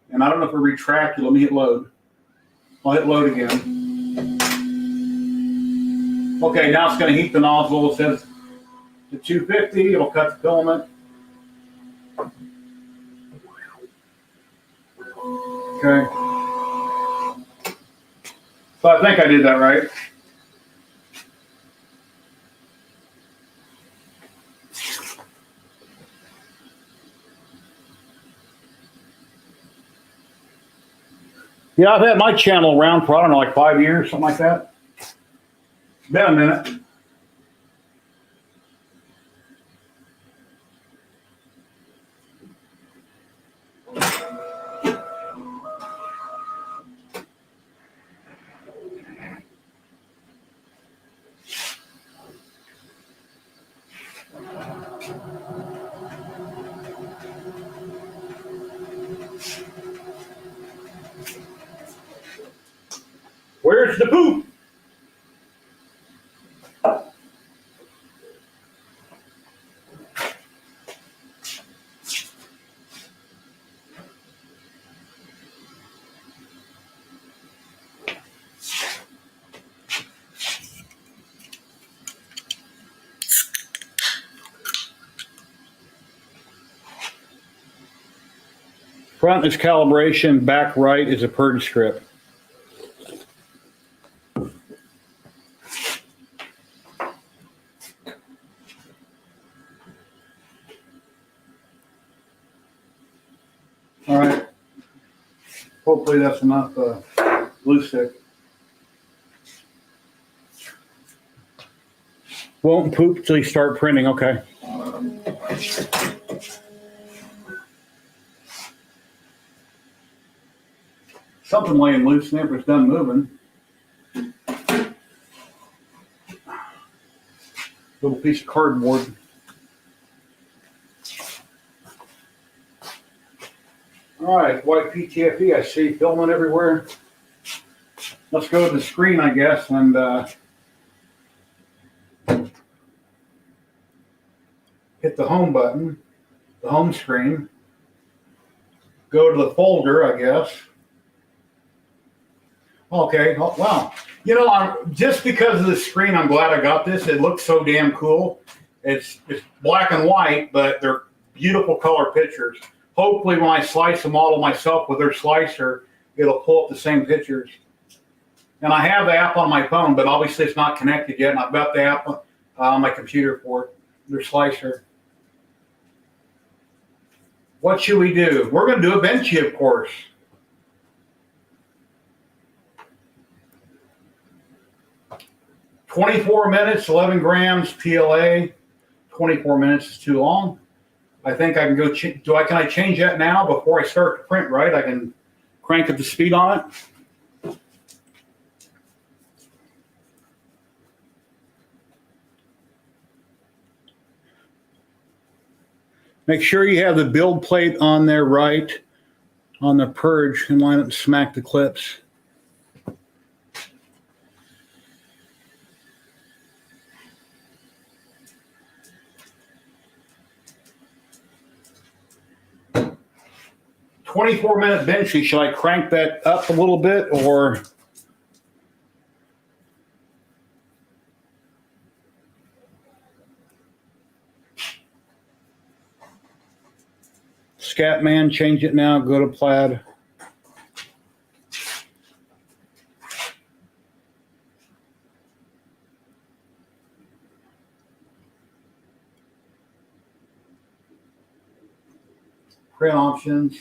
And I don't know if it retracted. Let me hit load. I'll hit load again. Okay, now it's going to heat the nozzle. It says to 250. It'll cut the filament. Okay. So I think I did that right. Yeah, I've had my channel around for, I don't know, like 5 years, something like that. It's been a minute. Where's the poop? Front is calibration, back right is a purge strip. All right. Hopefully that's enough glue stick. Won't poop till you start printing. Okay. Something laying loose in there, but it's done moving. Little piece of cardboard. All right, white PTFE, I see filament everywhere. Let's go to the screen, I guess, and hit the home button, the home screen. Go to the folder, I guess. Okay, oh, wow. You know, just because of the screen, I'm glad I got this. It looks so damn cool. It's black and white, but they're beautiful color pictures. Hopefully when I slice the model myself with their slicer, it'll pull up the same pictures. And I have the app on my phone, but obviously it's not connected yet. And I've got the app on my computer for it, their slicer. What should we do? We're going to do a benchy, of course. "24 minutes, 11 grams PLA." 24 minutes is too long. I think I can go. Can I change that now before I start to print? Right, I can crank up the speed on it. Make sure you have the build plate on there right on the purge and line up and smack the clips. "24-minute benchy." Should I crank that up a little bit or? Scatman, change it now. Go to plaid. Print options.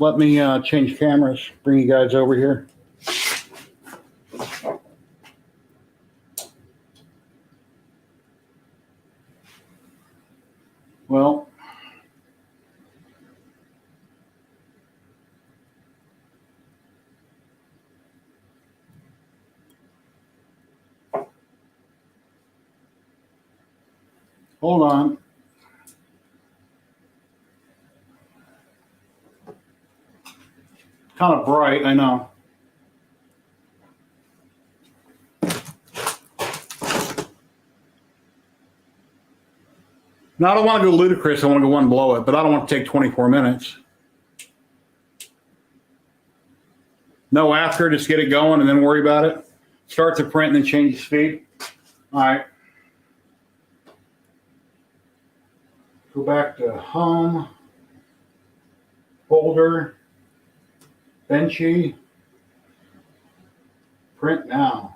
Let me change cameras, bring you guys over here. Well, hold on. Kind of bright, I know. Now, I don't want to go ludicrous. I want to go one below it, but I don't want to take 24 minutes. No after, just get it going and then worry about it. Start the print and then change the speed. All right. Go back to home, folder, benchy, print now.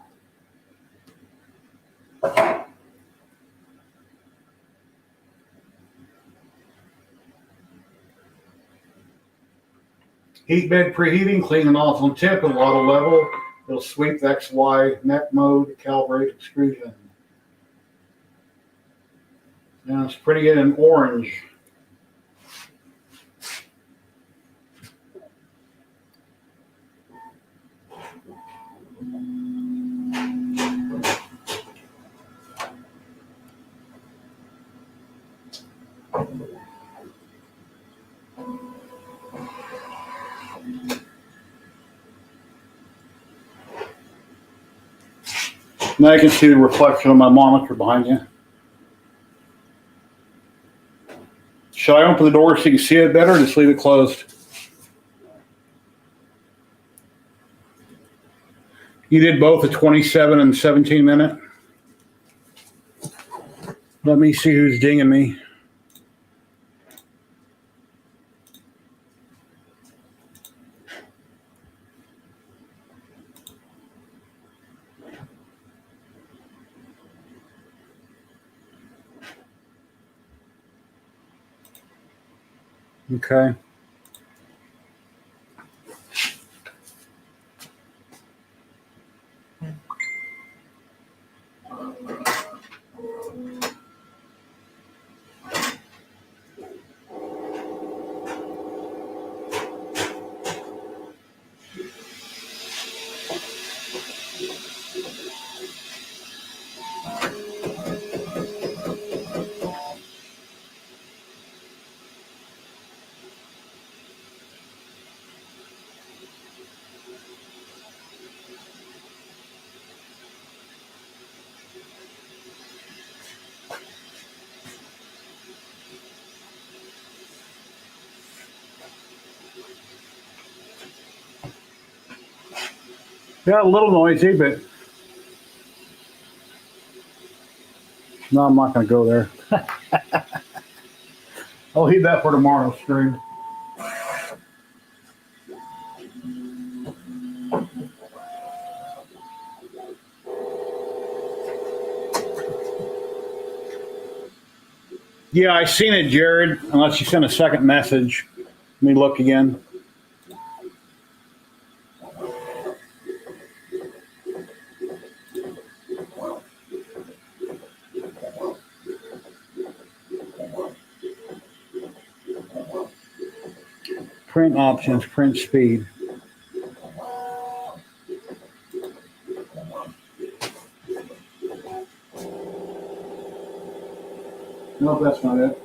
Heat bed preheating, clean the nozzle tip and auto level. It'll sweep the XY neck mode, calibrate extrusion. Now it's pretty good in orange. Now you can see the reflection of my monitor behind you. Should I open the door so you can see it better or just leave it closed? You did both a 27 and 17 minute. Let me see who's dinging me. Okay. Yeah, a little noisy, but no, I'm not going to go there. I'll leave that for tomorrow's stream. Yeah, I seen it, Jared, unless you sent a second message. Let me look again. Print options, print speed. No, that's not it.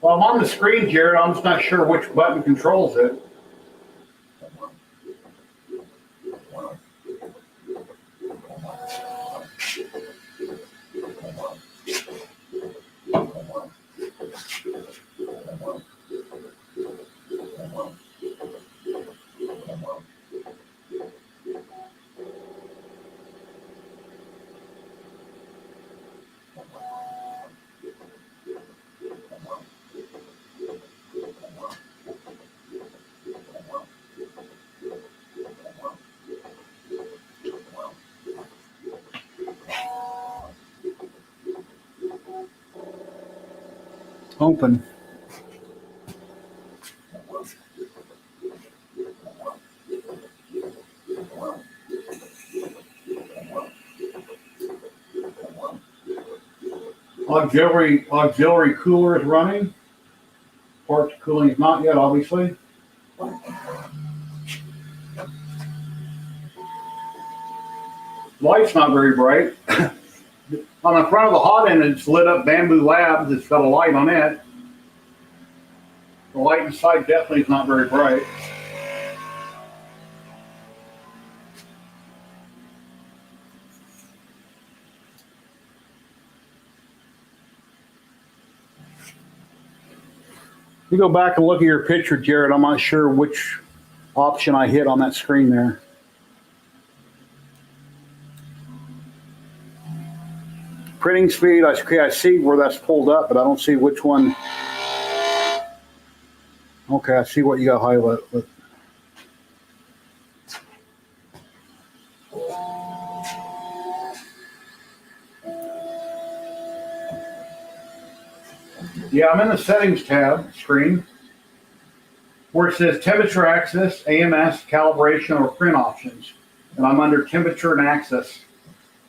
Well, I'm on the screen, Jared. I'm just not sure which button controls it. Open. Auxiliary cooler is running. Parts cooling is not yet, obviously. Light's not very bright. On the front of the hot end, it's lit up Bambu Labs. It's got a light on it. The light inside definitely is not very bright. You go back and look at your picture, Jared. I'm not sure which option I hit on that screen there. Printing speed, I see where that's pulled up, but I don't see which one. Okay, I see what you got highlighted. Yeah, I'm in the settings tab screen where it says temperature access, AMS, calibration, or print options. And I'm under temperature and access,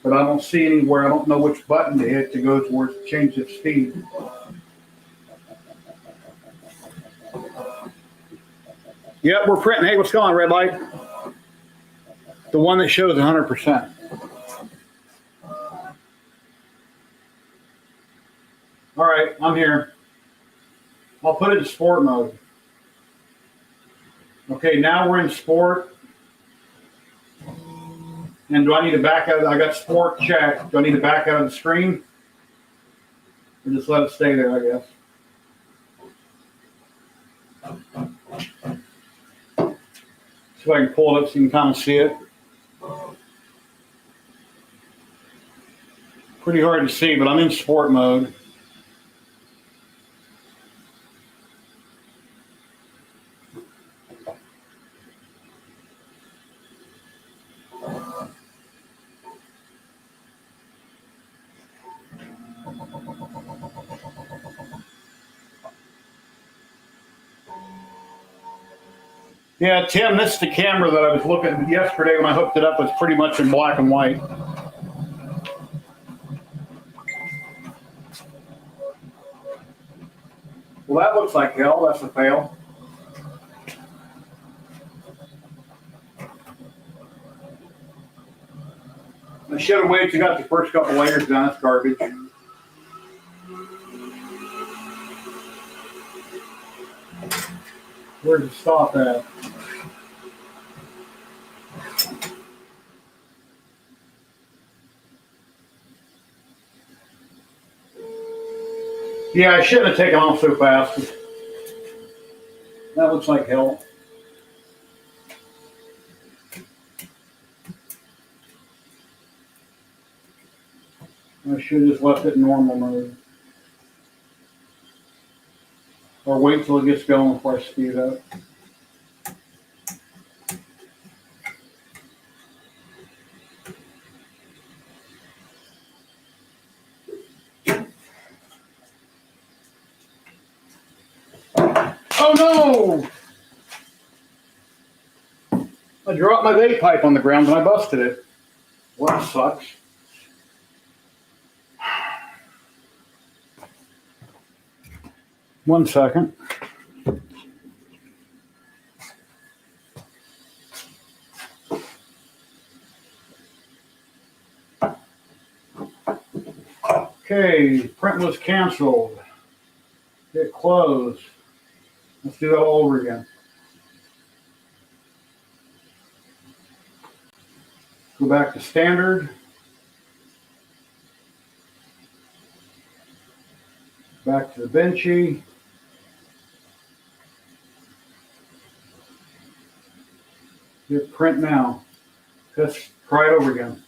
but I don't see anywhere. I don't know which button to hit to go towards change of speed. Yep, we're printing. Hey, what's going on, red light? The one that shows 100%. All right, I'm here. I'll put it in sport mode. Okay, now we're in sport. And do I need to back out? I got sport checked. Do I need to back out of the screen? Or just let it stay there, I guess. See if I can pull it up so you can kind of see it. Pretty hard to see, but I'm in sport mode. Yeah, Tim, this is the camera that I was looking at yesterday when I hooked it up. It was pretty much in black and white. Well, that looks like hell. That's a fail. I should have waited till you got the first couple layers done. That's garbage. Where's the stop at? Yeah, I shouldn't have taken off so fast. That looks like hell. I should have just left it in normal mode. Or wait till it gets going before I speed it up. Oh no! I dropped my vape pipe on the ground and I busted it. Well, that sucks. One second. Okay, print was canceled. Hit close. Let's do that all over again. Go back to standard. Back to the benchy. Hit print now. Let's try it over again.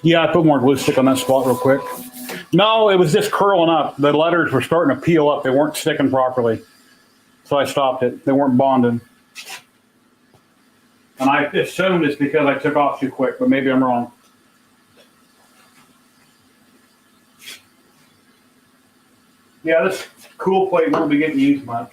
Yeah, I put more glue stick on that spot real quick. No, it was just curling up. The letters were starting to peel up. They weren't sticking properly. So I stopped it. They weren't bonded. And I assumed it's because I took off too quick, but maybe I'm wrong. Yeah, this cool plate won't be getting used much.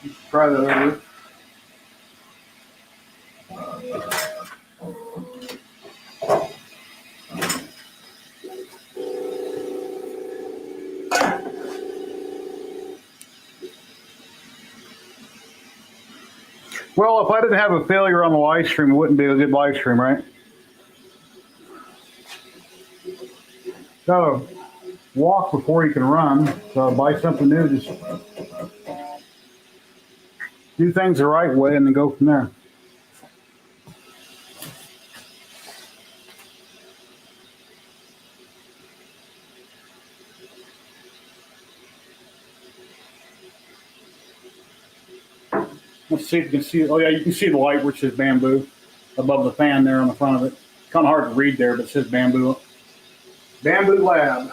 Let's try that over. Well, if I didn't have a failure on the live stream, it wouldn't be a good live stream, right? Gotta walk before you can run. So buy something new, just do things the right way and then go from there. Let's see if you can see it. Oh yeah, you can see the light which says Bambu above the fan there on the front of it. Kind of hard to read there, but it says Bambu. Bambu Lab.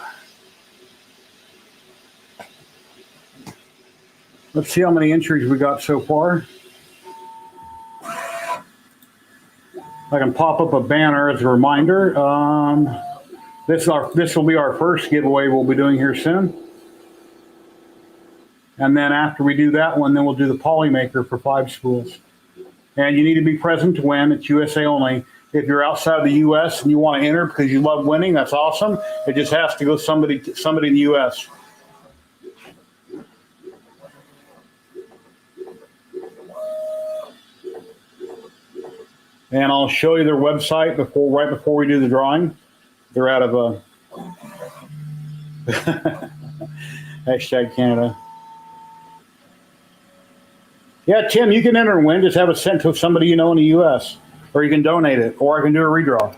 Let's see how many entries we got so far. I can pop up a banner as a reminder. This will be our first giveaway we'll be doing here soon. And then after we do that one, then we'll do the Polymaker for 5 spools. And you need to be present to win. It's USA only. If you're outside the US and you want to enter because you love winning, that's awesome. It just has to go somebody in the US. And I'll show you their website right before we do the drawing. They're out of hashtag Canada. Yeah, Tim, you can enter and win. Just have it sent to somebody you know in the U.S. Or you can donate it, or I can do a redraw.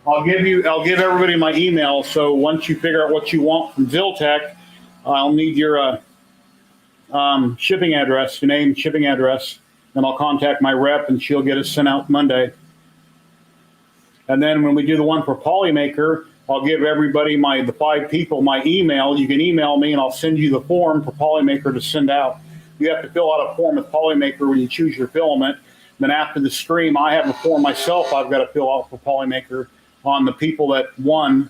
I'll give everybody my email. So once you figure out what you want from Ziltech, I'll need your shipping address, your name, shipping address, and I'll contact my rep, and she'll get it sent out Monday. And then when we do the one for Polymaker, I'll give everybody the 5 people my email. You can email me, and I'll send you the form for Polymaker to send out. You have to fill out a form with Polymaker when you choose your filament. Then after the stream, I have a form myself I've got to fill out for Polymaker. on the people that won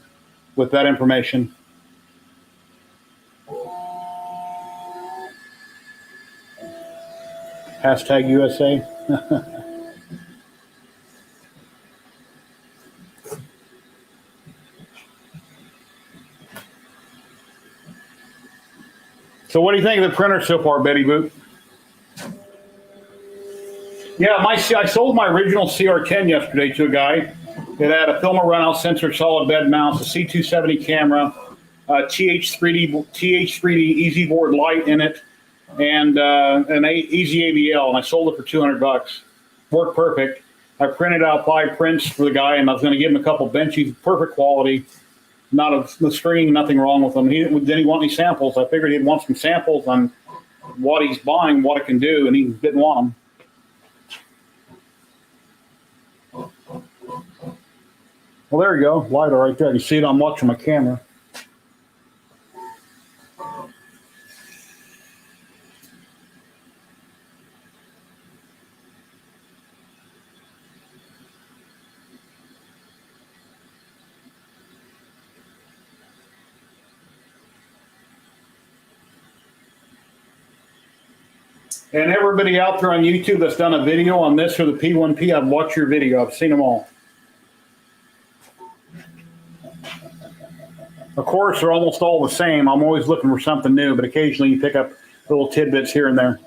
with that information. Hashtag USA. So what do you think of the printer so far, Betty Boop? Yeah, I sold my original CR10 yesterday to a guy. It had a filament runout sensor, solid bed mounts, a C270 camera, TH3D Easy Board light in it, and an Easy ABL, and I sold it for $200. Worked perfect. I printed out 5 prints for the guy, and I was going to give him a couple benchies, perfect quality, not the string, nothing wrong with them. He didn't want any samples. I figured he'd want some samples on what he's buying, what it can do, and he didn't want them. Well, there you go, LiDAR right there. You see it, I'm watching my camera. And everybody out there on YouTube that's done a video on this or the P1P, I've watched your video. I've seen them all. Of course, they're almost all the same. I'm always looking for something new, but occasionally you pick up little tidbits here and there.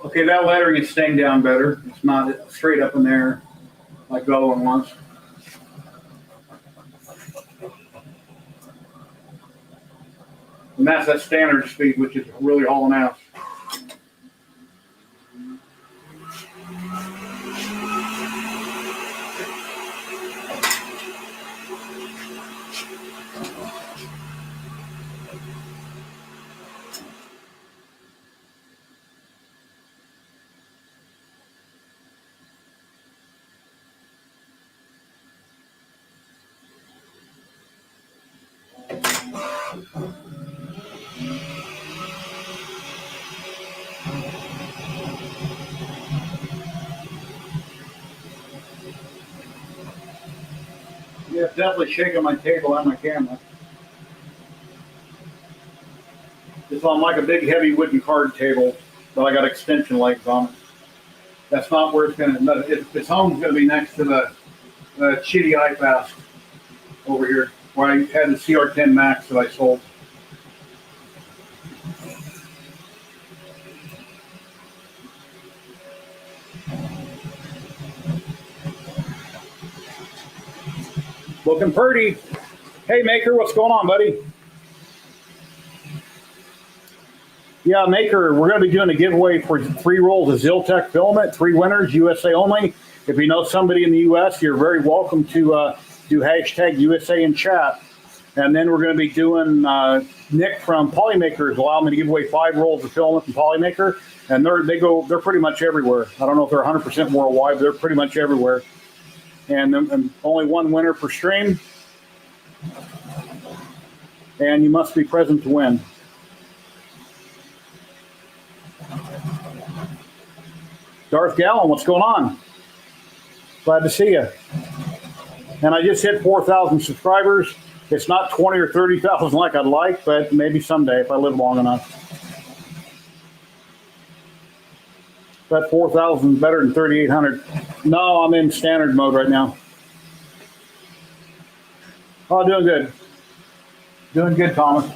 Okay, that lettering is staying down better. It's not straight up in there like the other one was. And that's that standard speed, which is really hauling ass. Yeah, it's definitely shaking my table and my camera. It's on like a big heavy wooden card table, but I got extension legs on it. That's not where it's going to, its home's going to be next to the shitty iPass over here, where I had the CR10 Max that I sold. Looking pretty. Hey, Maker, what's going on, buddy? Yeah, Maker, we're going to be doing a giveaway for 3 rolls of Ziltech filament, 3 winners, USA only. If you know somebody in the US, you're very welcome to do hashtag USA in chat. And then we're going to be doing, Nick from Polymaker has allowed me to give away 5 rolls of filament from Polymaker. And they're pretty much everywhere. I don't know if they're 100% worldwide, but they're pretty much everywhere. And only 1 winner per stream. And you must be present to win. Darth Gallon, what's going on? Glad to see you. And I just hit 4,000 subscribers. It's not 20 or 30,000 like I'd like, but maybe someday if I live long enough. That 4,000 is better than 3,800. No, I'm in standard mode right now. Oh, doing good. Doing good, Thomas.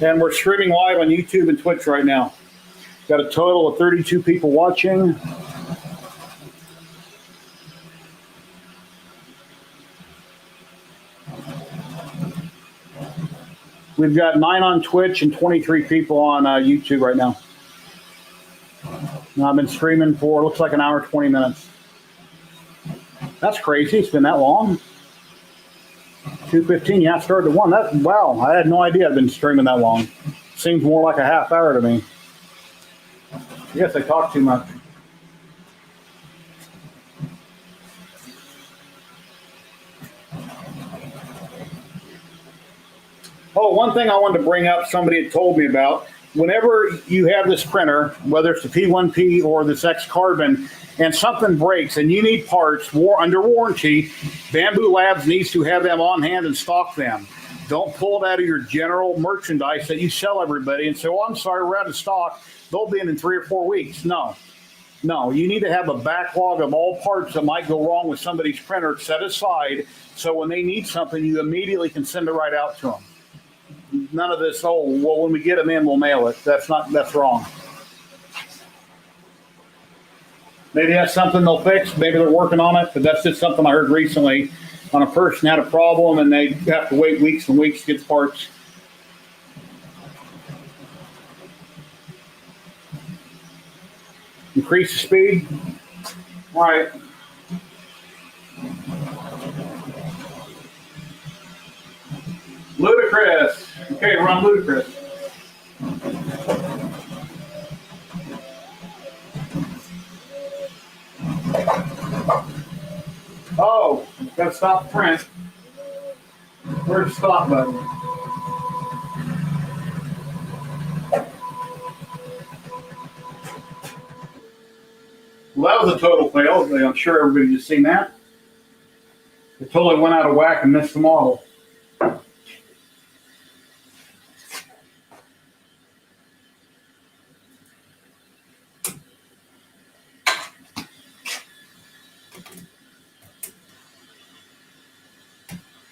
And we're streaming live on YouTube and Twitch right now. Got a total of 32 people watching. We've got 9 on Twitch and 23 people on YouTube right now. And I've been streaming for, looks like an hour, 20 minutes. That's crazy. It's been that long. 2:15. Yeah, I started at 1. Wow, I had no idea I'd been streaming that long. Seems more like a half hour to me. I guess I talk too much. Oh, one thing I wanted to bring up, somebody had told me about. Whenever you have this printer, whether it's the P1P or this X Carbon, and something breaks and you need parts under warranty, Bambu Labs needs to have them on hand and stock them. Don't pull it out of your general merchandise that you sell everybody and say, "Well, I'm sorry, we're out of stock. They'll be in 3 or 4 weeks." No, you need to have a backlog of all parts that might go wrong with somebody's printer set aside, so when they need something, you immediately can send it right out to them. None of this, "Oh, well, when we get them in, we'll mail it." That's wrong. Maybe that's something they'll fix. Maybe they're working on it, but that's just something I heard recently on a person had a problem and they have to wait weeks and weeks to get parts. Increase the speed. All right. Ludicrous. Okay, we're on Ludicrous. Oh, gotta stop the print. Where's the stop button? Well, that was a total fail. I'm sure everybody just seen that. It totally went out of whack and missed the model.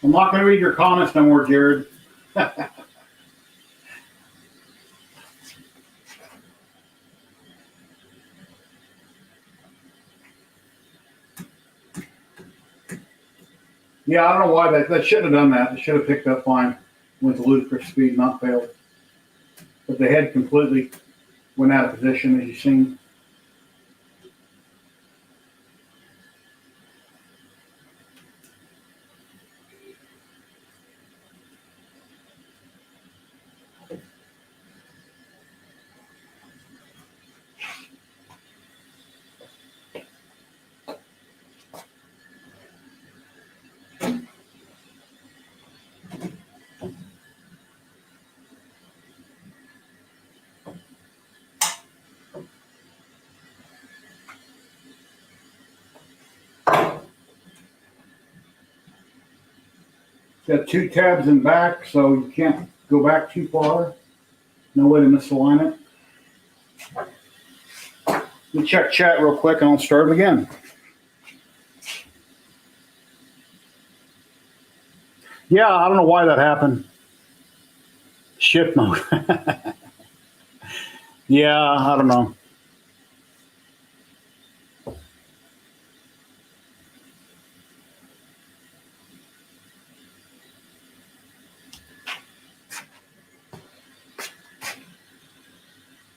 I'm not going to read your comments no more, Jared. Yeah, I don't know why that shouldn't have done that. It should have picked up fine. Went to ludicrous speed, not failed. But the head completely went out of position, as you've seen. Got 2 tabs in back, so you can't go back too far. No way to misalign it. Let me check chat real quick and I'll start it again. Yeah, I don't know why that happened. Shift mode. Yeah, I don't know.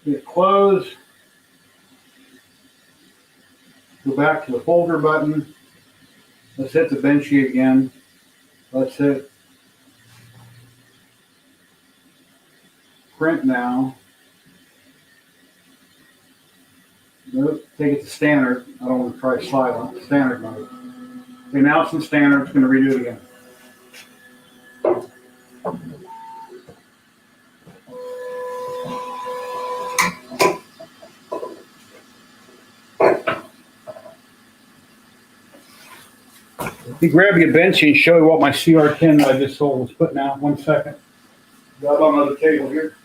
Hit close. Go back to the folder button. Let's hit the Benchy again. Let's hit print now. Nope, take it to standard. I don't want to try slide on it. Standard mode. Okay, now it's in standard. It's going to redo it again. Let me grab you a Benchy and show you what my CR10 that I just sold was putting out. 1 second. Got it on another table here.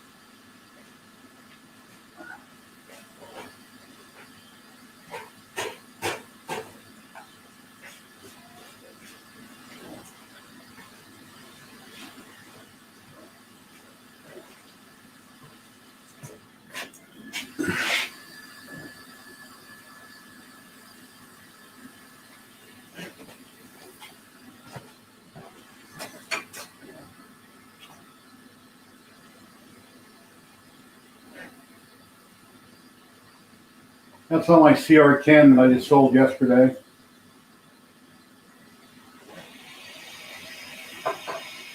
That's on my CR10 that I just sold yesterday.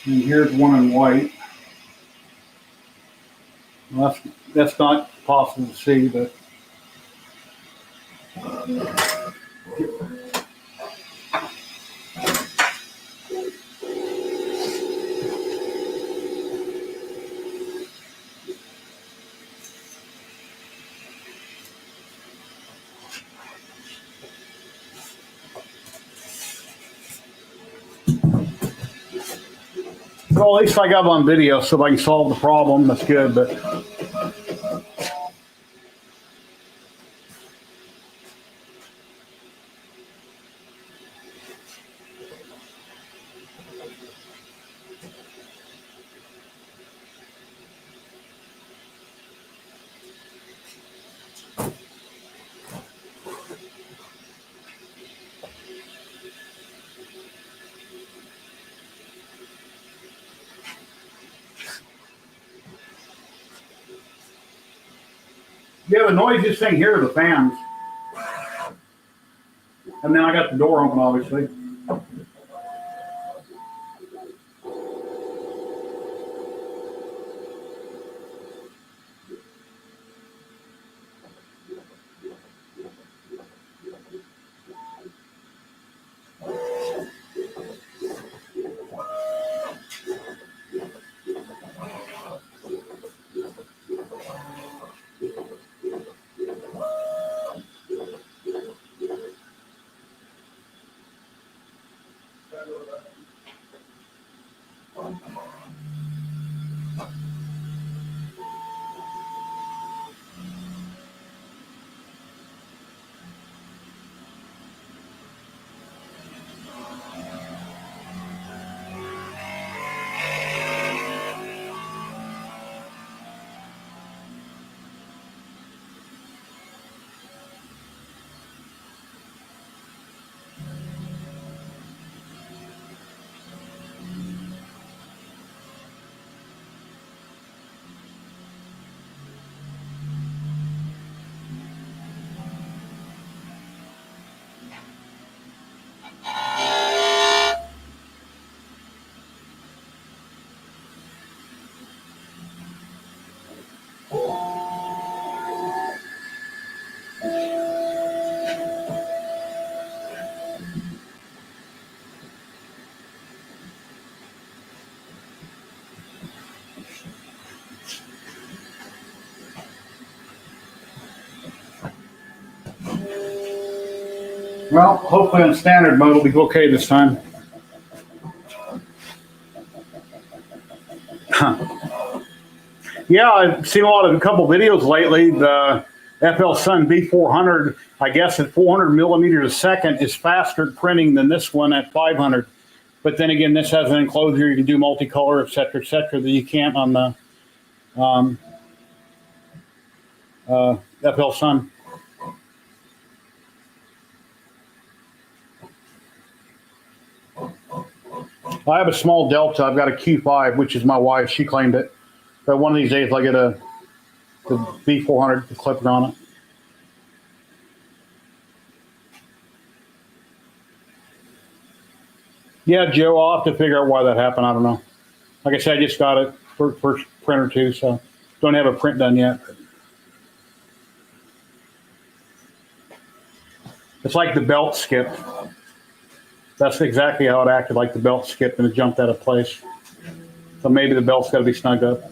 And here's one in white. Well, that's not possible to see, but well, at least I got on video, so if I can solve the problem, that's good. But yeah, the noisiest thing here are the fans. And then I got the door open, obviously. Well, hopefully on standard mode it'll be okay this time. Yeah, I've seen a couple videos lately. The FL Sun B400, I guess at 400 millimeters a second is faster at printing than this one at 500. But then again, this has an enclosure. You can do multicolor, et cetera, that you can't on the FL Sun. I have a small Delta. I've got a Q5, which is my wife. She claimed it. But one of these days, I'll get the B400 clipped on it. Yeah, Joe, I'll have to figure out why that happened. I don't know. Like I said, I just got it first print or two, so don't have a print done yet. It's like the belt skipped. That's exactly how it acted, like the belt skipped and it jumped out of place. So maybe the belt's got to be snugged up.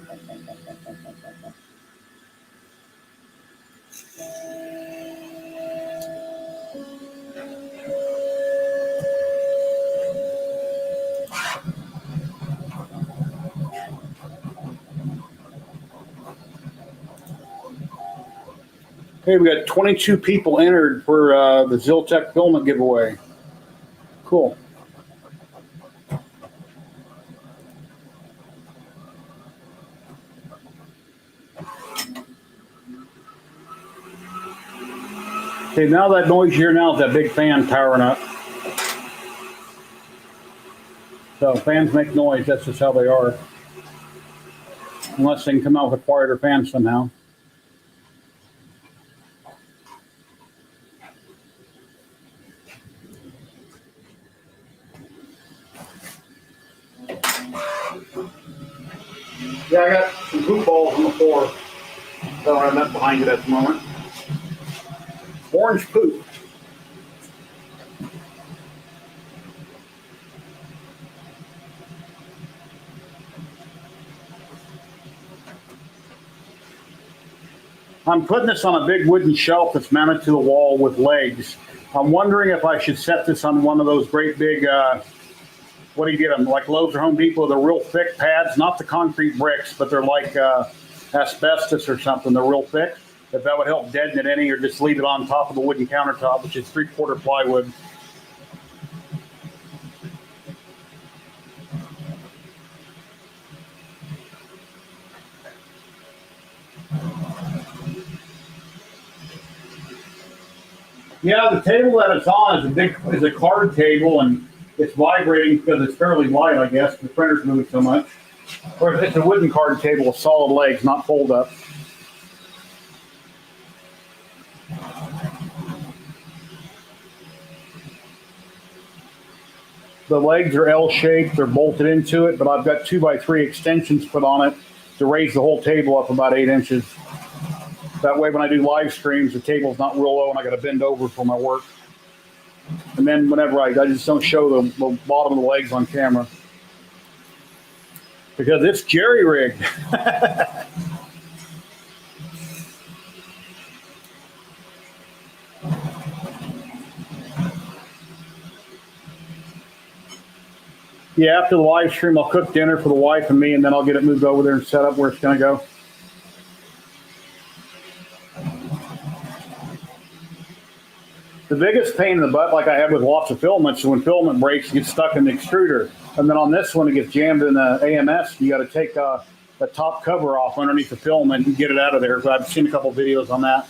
Okay, we got 22 people entered for the Ziltech filament giveaway. Cool. Okay, now that noise here now is that big fan powering up. So fans make noise, that's just how they are. Unless they can come out with a quieter fan somehow. Yeah, I got some poop balls on the floor. Don't have that behind it at the moment. Orange poop. I'm putting this on a big wooden shelf that's mounted to the wall with legs. I'm wondering if I should set this on one of those great big, what do you get them, like Lowe's or Home Depot, they're real thick pads, not the concrete bricks, but they're like asbestos or something, they're real thick. If that would help deaden it any, or just leave it on top of the wooden countertop, which is 3/4 plywood. Yeah, the table that it's on is a card table, and it's vibrating because it's fairly light, I guess. The printer's moving so much. Or it's a wooden card table with solid legs, not fold up. The legs are L-shaped, they're bolted into it, but I've got 2x3 extensions put on it to raise the whole table up about 8 inches. That way when I do live streams, the table's not real low and I got to bend over for my work. And then whenever I just don't show the bottom of the legs on camera. Because it's jerry-rigged. Yeah, after the live stream, I'll cook dinner for the wife and me, and then I'll get it moved over there and set up where it's going to go. The biggest pain in the butt, like I have with lots of filaments, is when filament breaks, it gets stuck in the extruder. And then on this one, it gets jammed in the AMS. You got to take the top cover off underneath the filament and get it out of there. So I've seen a couple videos on that.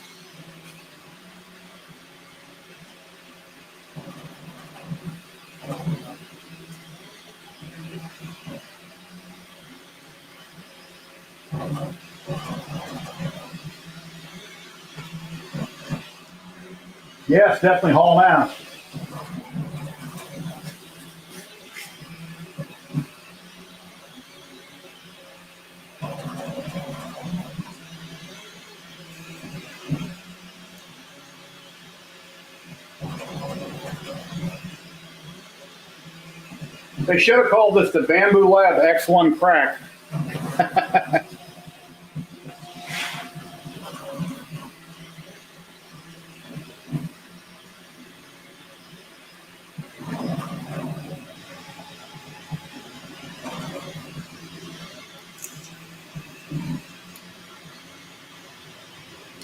Yes, definitely haul ass. They should have called this the Bambu Lab X1 crack.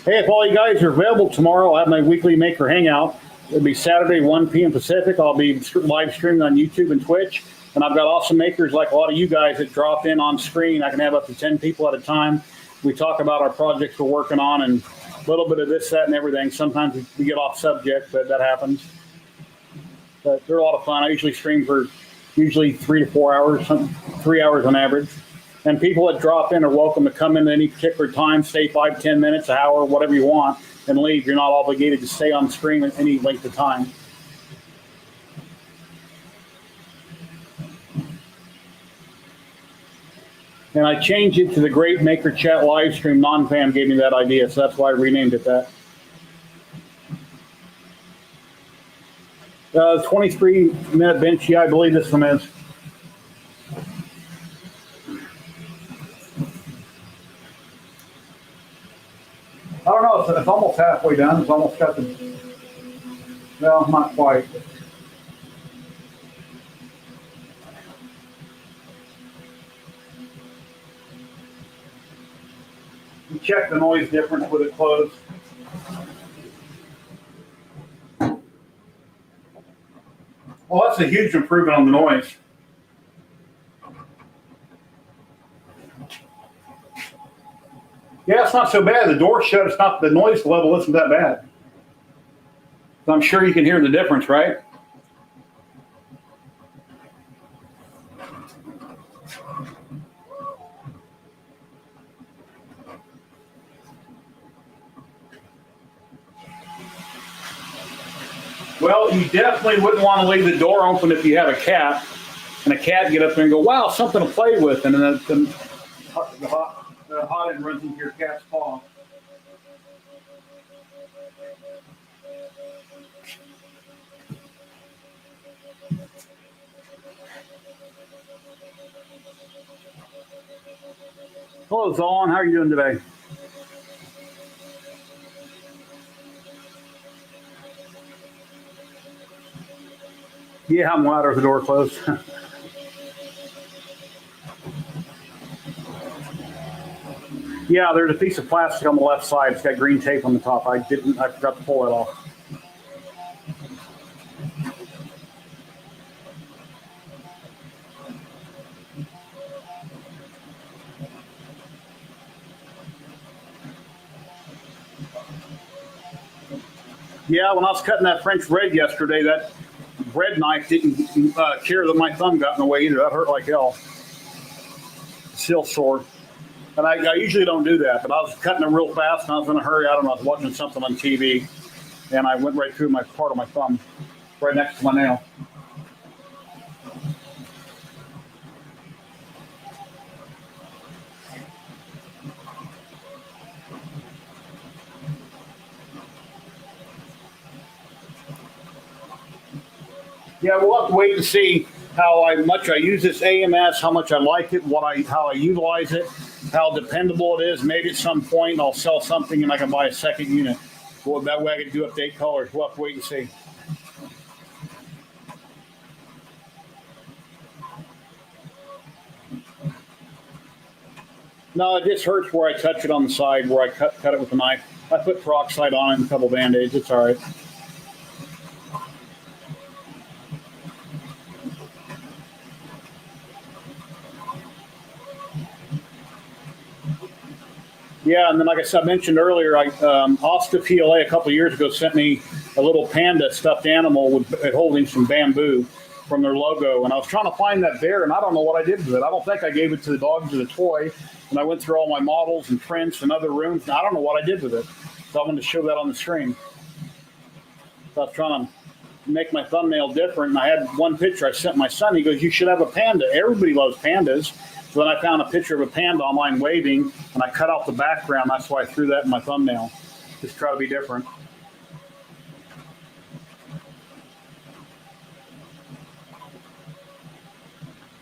Hey, if all you guys are available tomorrow, I'll have my weekly maker hangout. It'll be Saturday, 1 p.m. Pacific. I'll be live streaming on YouTube and Twitch. And I've got awesome makers like a lot of you guys that drop in on screen. I can have up to 10 people at a time. We talk about our projects we're working on and a little bit of this, that, and everything. Sometimes we get off subject, but that happens. But they're a lot of fun. I usually stream for 3 to 4 hours, 3 hours on average. And people that drop in are welcome to come in at any particular time, stay 5, 10 minutes, an hour, whatever you want, and leave. You're not obligated to stay on screen at any length of time. And I changed it to the Great Maker Chat live stream. Non-fam gave me that idea, so that's why I renamed it that. 23-minute bench, yeah, I believe this one is. I don't know, it's almost halfway done. It's almost got the, well, not quite. You check the noise difference with it closed. Well, that's a huge improvement on the noise. Yeah, it's not so bad. The door's shut. It's not, the noise level isn't that bad. So I'm sure you can hear the difference, right? Well, you definitely wouldn't want to leave the door open if you have a cat, and a cat get up there and go, wow, something to play with, and then the hot end runs into your cat's paw. Hello, Zon. How are you doing today? Yeah, I'm louder with the door closed. Yeah, there's a piece of plastic on the left side. It's got green tape on the top. I forgot to pull that off. Yeah, when I was cutting that French bread yesterday, that bread knife didn't care that my thumb got in the way either. That hurt like hell. Still sore. And I usually don't do that, but I was cutting it real fast and I was in a hurry. I don't know, I was watching something on TV and I went right through my part of my thumb, right next to my nail. Yeah, we'll have to wait and see how much I use this AMS, how much I like it, how I utilize it, how dependable it is. Maybe at some point I'll sell something and I can buy a second unit. Well, that way I can do update colors. We'll have to wait and see. No, it just hurts where I touch it on the side, where I cut it with a knife. I put peroxide on it and a couple Band-Aids. It's all right. Yeah, and then like I mentioned earlier, Oscar PLA a couple of years ago sent me a little panda stuffed animal holding some bamboo from their logo, and I was trying to find that bear, and I don't know what I did with it. I don't think I gave it to the dogs as a toy, and I went through all my models and prints and other rooms, and I don't know what I did with it. So I wanted to show that on the stream. So I was trying to make my thumbnail different, and I had one picture I sent my son. He goes, "You should have a panda. Everybody loves pandas." So then I found a picture of a panda online waving, and I cut out the background. That's why I threw that in my thumbnail. Just try to be different.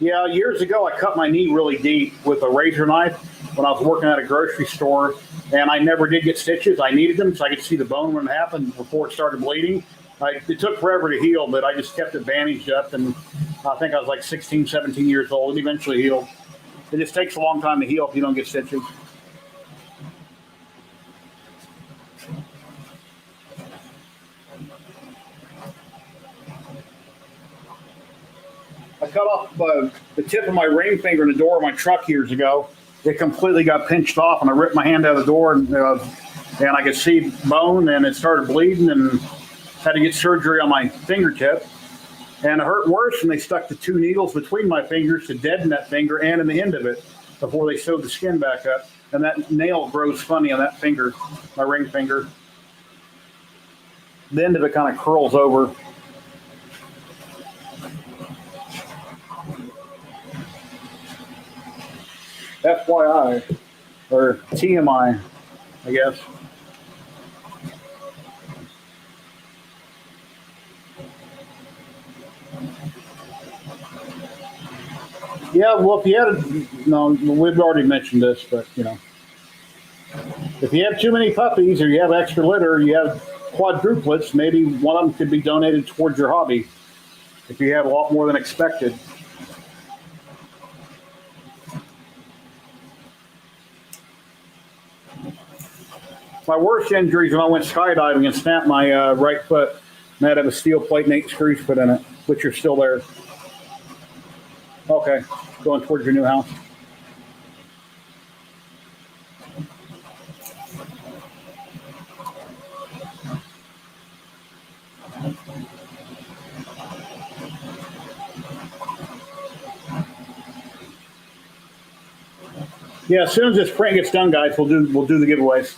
Yeah, years ago I cut my knee really deep with a razor knife when I was working at a grocery store, and I never did get stitches. I needed them so I could see the bone when it happened before it started bleeding. It took forever to heal, but I just kept it bandaged up, and I think I was like 16, 17 years old. It eventually healed. It just takes a long time to heal if you don't get stitches. I cut off the tip of my ring finger in the door of my truck years ago. It completely got pinched off, and I ripped my hand out of the door, and I could see bone, and it started bleeding, and had to get surgery on my fingertip. And it hurt worse when they stuck the two needles between my fingers to deaden that finger and in the end of it before they sewed the skin back up. And that nail grows funny on that finger, my ring finger. The end of it kind of curls over. FYI, or TMI, I guess. Yeah, well, if you had, no, we've already mentioned this, but, if you have too many puppies or you have extra litter, you have quadruplets, maybe one of them could be donated towards your hobby if you have a lot more than expected. My worst injuries when I went skydiving and snapped my right foot, and I had to have a steel plate and 8 screws put in it, which are still there. Okay, going towards your new house. Yeah, as soon as this print gets done, guys, we'll do the giveaways.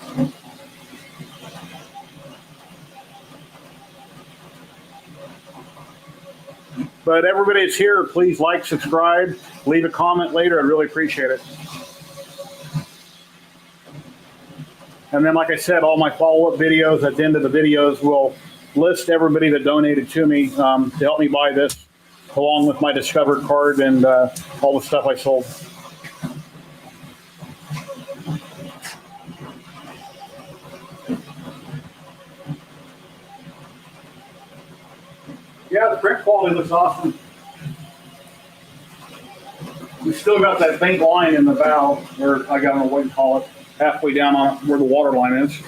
But everybody that's here, please like, subscribe, leave a comment later. I'd really appreciate it. And then, like I said, all my follow-up videos at the end of the videos will list everybody that donated to me to help me buy this, along with my Discover card and all the stuff I sold. Yeah, the print quality looks awesome. We still got that faint line in the bow, or I don't know what you call it, halfway down on where the water line is.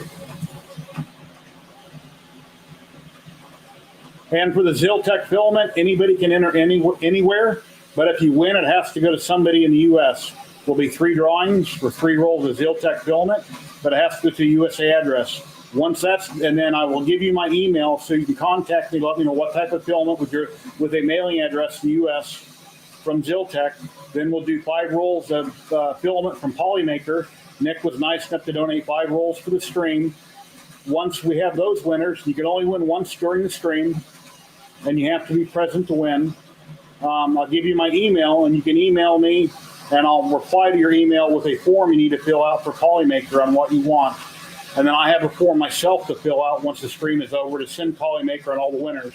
And for the Ziltech filament, anybody can enter anywhere, but if you win, it has to go to somebody in the U.S. There'll be 3 drawings for 3 rolls of Ziltech filament, but it has to go to a USA address. Once that's, and then I will give you my email so you can contact me, let me know what type of filament with a mailing address in the U.S. from Ziltech. Then we'll do 5 rolls of filament from Polymaker. Nick was nice enough to donate 5 rolls for the stream. Once we have those winners, you can only win once during the stream, and you have to be present to win. I'll give you my email, and you can email me, and I'll reply to your email with a form you need to fill out for Polymaker on what you want. And then I have a form myself to fill out once the stream is over to send Polymaker on all the winners.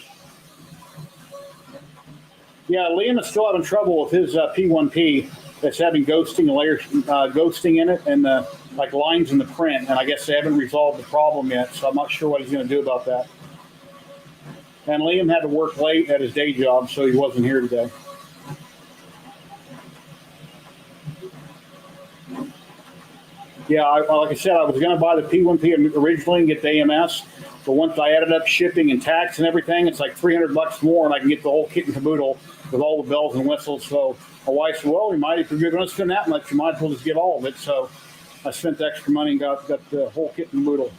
Yeah, Liam is still having trouble with his P1P. That's having ghosting layers, ghosting in it, and like lines in the print. And I guess they haven't resolved the problem yet, so I'm not sure what he's going to do about that. And Liam had to work late at his day job, so he wasn't here today. Yeah, like I said, I was going to buy the P1P originally and get the AMS, but once I added up shipping and tax and everything, it's like $300 more, and I can get the whole kit and caboodle with all the bells and whistles. So my wife said, well, if you're going to spend that much, you might as well just get all of it. So I spent the extra money and got the whole kit and caboodle.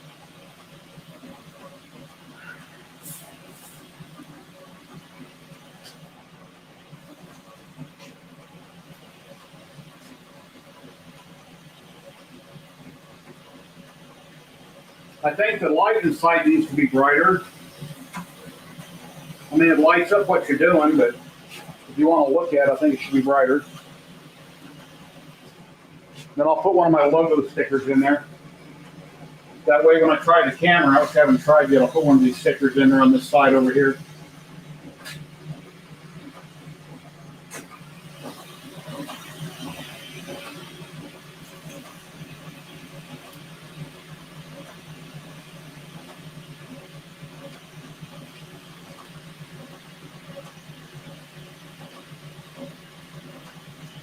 I think the light inside needs to be brighter. I mean, it lights up what you're doing, but if you want to look at it, I think it should be brighter. Then I'll put one of my logo stickers in there. That way, when I try the camera, I haven't tried yet, I'll put one of these stickers in there on this side over here.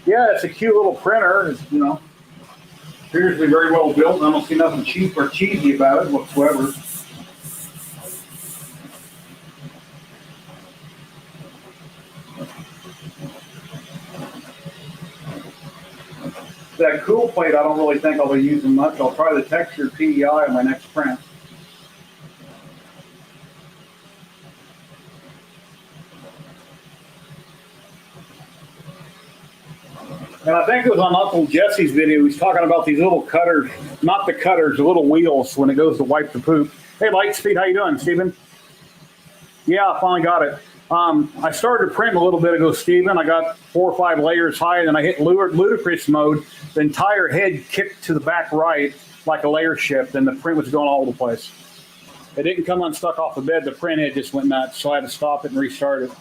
Yeah, it's a cute little printer. It's, appears to be very well built. I don't see nothing cheap or cheesy about it whatsoever. That cool plate, I don't really think I'll be using much. I'll try the textured PEI on my next print. And I think it was on Uncle Jesse's video. He was talking about these little cutters, not the cutters, the little wheels when it goes to wipe the poop. Hey, Lightspeed, how you doing, Steven? Yeah, I finally got it. I started to print a little bit ago, Steven. I got 4 or 5 layers high, and then I hit ludicrous mode. The entire head kicked to the back right like a layer shift, and the print was going all over the place. It didn't come unstuck off the bed. The print head just went nuts, so I had to stop it and restart it.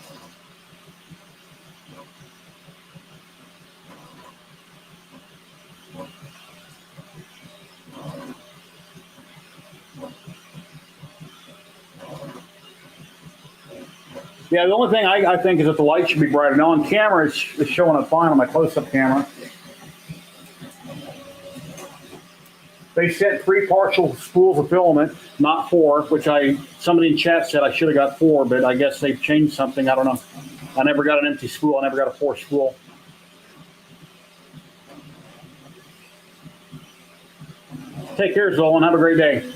Yeah, the only thing I think is that the light should be brighter. Now on camera, it's showing up fine on my close-up camera. They sent 3 partial spools of filament, not 4, which somebody in chat said I should have got 4, but I guess they've changed something. I don't know. I never got an empty spool. I never got a 4 spool. Take care, Zolan. Have a great day.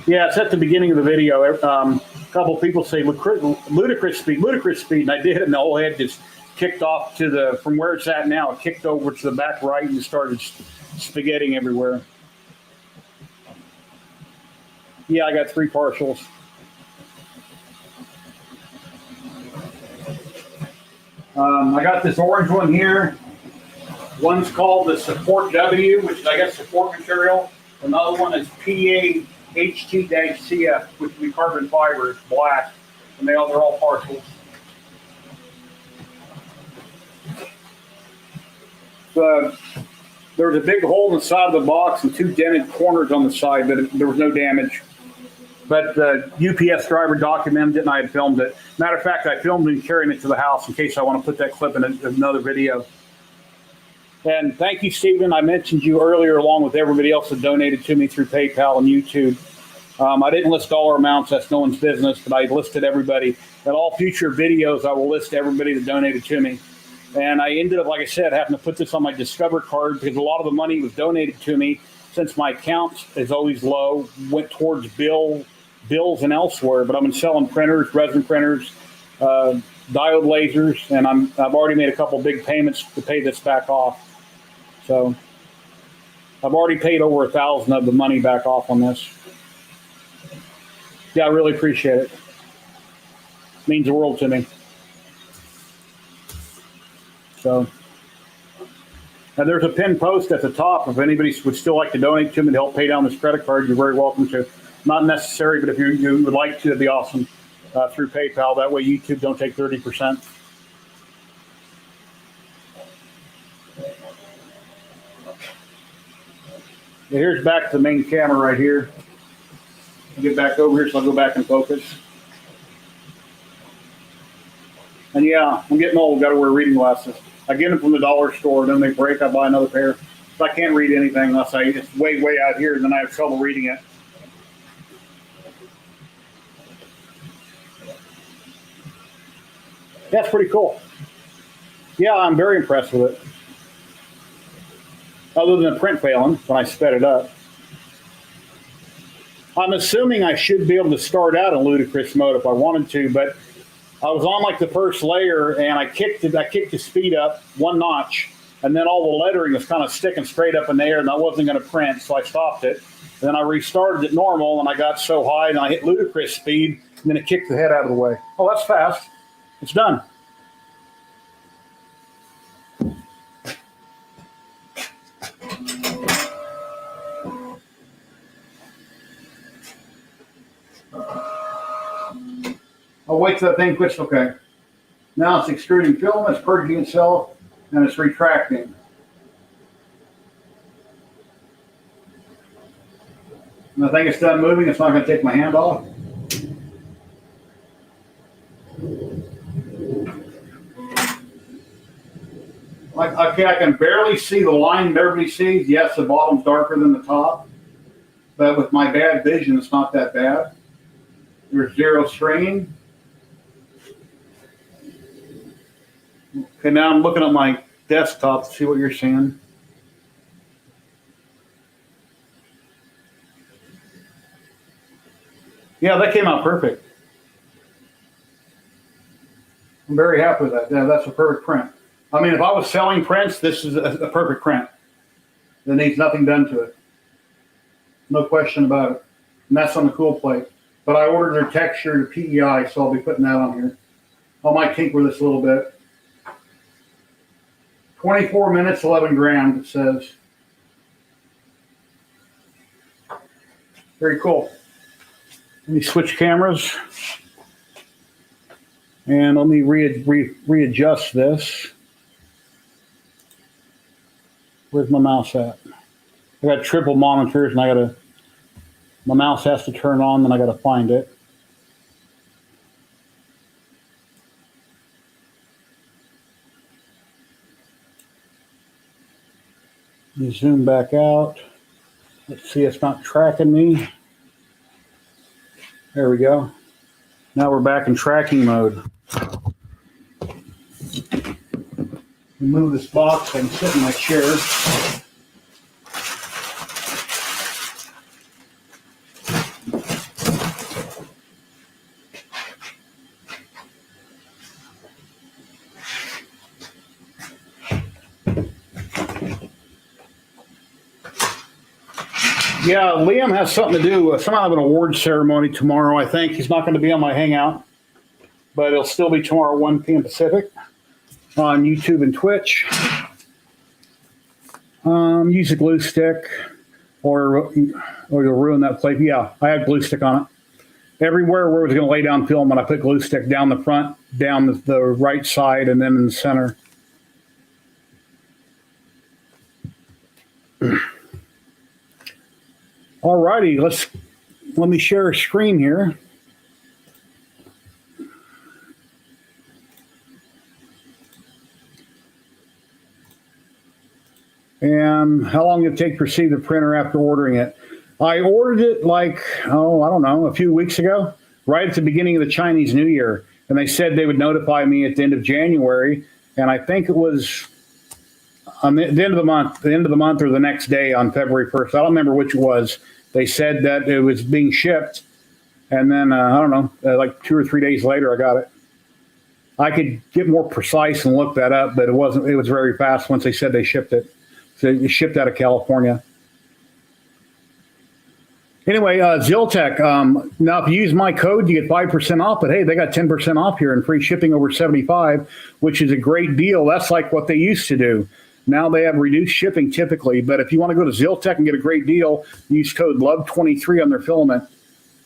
Yeah, it's at the beginning of the video. A couple people say ludicrous speed, and I did, and the whole head just kicked off to from where it's at now. It kicked over to the back right and started spaghetting everywhere. Yeah, I got 3 partials. I got this orange one here. One's called the Support W, which is, I guess, support material. Another one is PA-HT-CF, which would be carbon fiber. It's black, and they're all partials. There was a big hole in the side of the box and 2 dented corners on the side, but there was no damage. But the UPS driver documented it, and I had filmed it. Matter of fact, I filmed and carrying it to the house in case I want to put that clip in another video. And thank you, Stephen. I mentioned you earlier, along with everybody else that donated to me through PayPal and YouTube. I didn't list dollar amounts. That's no one's business, but I listed everybody. In all future videos, I will list everybody that donated to me. And I ended up, like I said, having to put this on my Discover card because a lot of the money was donated to me, since my account is always low, went towards bills and elsewhere. But I've been selling printers, resin printers, diode lasers, and I've already made a couple big payments to pay this back off. So I've already paid over $1,000 of the money back off on this. Yeah, I really appreciate it. It means the world to me. So, and there's a pinned post at the top. If anybody would still like to donate to me to help pay down this credit card, you're very welcome to. Not necessary, but if you would like to, it'd be awesome through PayPal. That way YouTube don't take 30%. Here's back to the main camera right here. I'll get back over here so I'll go back and focus. And yeah, I'm getting old. Got to wear reading glasses. I get them from the dollar store, then they break. I buy another pair. So I can't read anything unless it's way out here, and then I have trouble reading it. That's pretty cool. Yeah, I'm very impressed with it. Other than the print failing when I sped it up. I'm assuming I should be able to start out in ludicrous mode if I wanted to, but I was on like the first layer and I kicked the speed up 1 notch, and then all the lettering was kind of sticking straight up in the air, and I wasn't going to print, so I stopped it. And then I restarted it normal, and I got so high, and I hit ludicrous speed, and then it kicked the head out of the way. Oh, that's fast. It's done. I'll wait till that thing quits. Okay. Now it's extruding film, it's purging itself, and it's retracting. And I think it's done moving. It's not going to take my hand off. Okay, I can barely see the line that everybody sees. Yes, the bottom's darker than the top, but with my bad vision, it's not that bad. There's zero strain. Okay, now I'm looking at my desktop to see what you're seeing. Yeah, that came out perfect. I'm very happy with that. Yeah, that's a perfect print. I mean, if I was selling prints, this is a perfect print. There needs nothing done to it. No question about it. And that's on the cool plate. But I ordered their texture to PEI, so I'll be putting that on here. I might tinker this a little bit. 24 minutes, 11 grams, it says. Very cool. Let me switch cameras. And let me readjust this. Where's my mouse at? I got triple monitors, and my mouse has to turn on, then I got to find it. Let me zoom back out. Let's see, it's not tracking me. There we go. Now we're back in tracking mode. Move this box and sit in my chair. Yeah, Liam has something to do. Somehow I have an award ceremony tomorrow, I think. He's not going to be on my Hangout, but it'll still be tomorrow, 1 p.m. Pacific on YouTube and Twitch. Use a glue stick. or you'll ruin that plate. Yeah, I had glue stick on it. Everywhere where it was going to lay down filament, I put glue stick down the front, down the right side, and then in the center. All righty, let me share a screen here. And how long did it take to receive the printer after ordering it? I ordered it like, I don't know, a few weeks ago, right at the beginning of the Chinese New Year. And they said they would notify me at the end of January. And I think it was on the end of the month or the next day on February 1st. I don't remember which it was. They said that it was being shipped. And then, I don't know, like 2 or 3 days later, I got it. I could get more precise and look that up, but it was very fast once they said they shipped it. So it shipped out of California. Anyway, Ziltech, now if you use my code, you get 5% off, but hey, they got 10% off here and free shipping over 75, which is a great deal. That's like what they used to do. Now they have reduced shipping typically, but if you want to go to Ziltech and get a great deal, use code LOVE23 on their filament.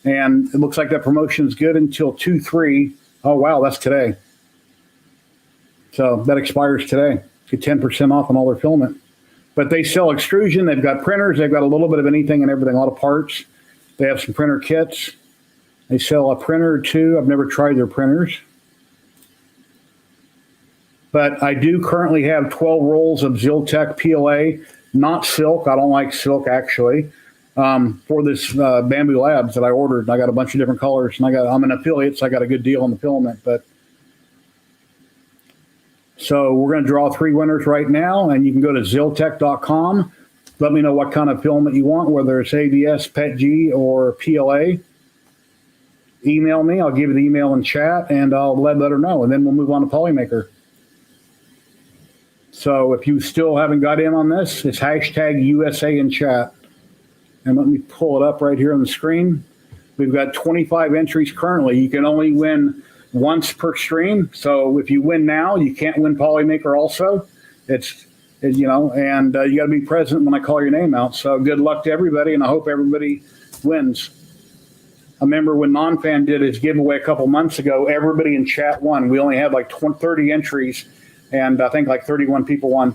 And it looks like that promotion is good until 2/3. Oh, wow, that's today. So that expires today. Get 10% off on all their filament. But they sell extrusion. They've got printers. They've got a little bit of anything and everything, a lot of parts. They have some printer kits. They sell a printer or two. I've never tried their printers. But I do currently have 12 rolls of Ziltech PLA, not silk. I don't like silk, actually, for this Bambu Labs that I ordered. And I got a bunch of different colors. And I'm an affiliate, so I got a good deal on the filament. So we're going to draw 3 winners right now, and you can go to ziltech.com. Let me know what kind of filament you want, whether it's ABS, PETG, or PLA. Email me. I'll give you the email in chat, and I'll let her know, and then we'll move on to Polymaker. So if you still haven't got in on this, it's hashtag USA in chat. And let me pull it up right here on the screen. We've got 25 entries currently. You can only win once per stream. So if you win now, you can't win Polymaker also. You got to be present when I call your name out. So good luck to everybody, and I hope everybody wins. I remember when NonFan did his giveaway a couple months ago, everybody in chat won. We only had like 30 entries, and I think like 31 people won.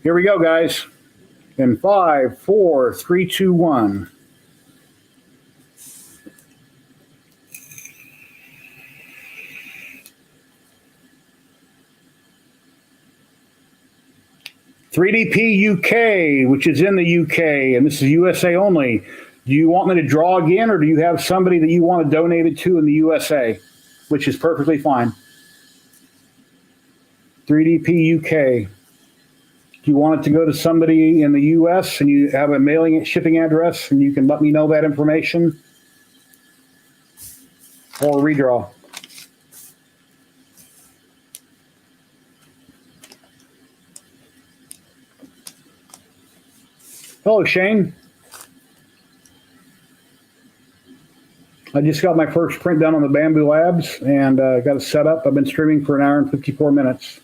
Here we go, guys. In 5, 4, 3, 2, 1. "3DP UK, which is in the UK, and this is USA only. Do you want me to draw again, or do you have somebody that you want to donate it to in the USA?" Which is perfectly fine. 3DP UK. Do you want it to go to somebody in the US and you have a mailing and shipping address, and you can let me know that information? Or redraw. Hello, Shane. I just got my first print done on the Bambu Labs and got it set up. I've been streaming for 1 hour and 54 minutes.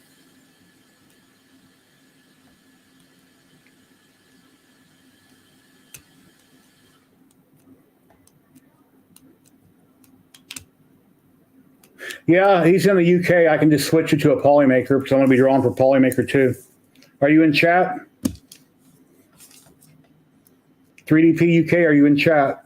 Yeah, he's in the UK. I can just switch it to a Polymaker because I'm going to be drawing for Polymaker too. Are you in chat? 3DP UK, are you in chat?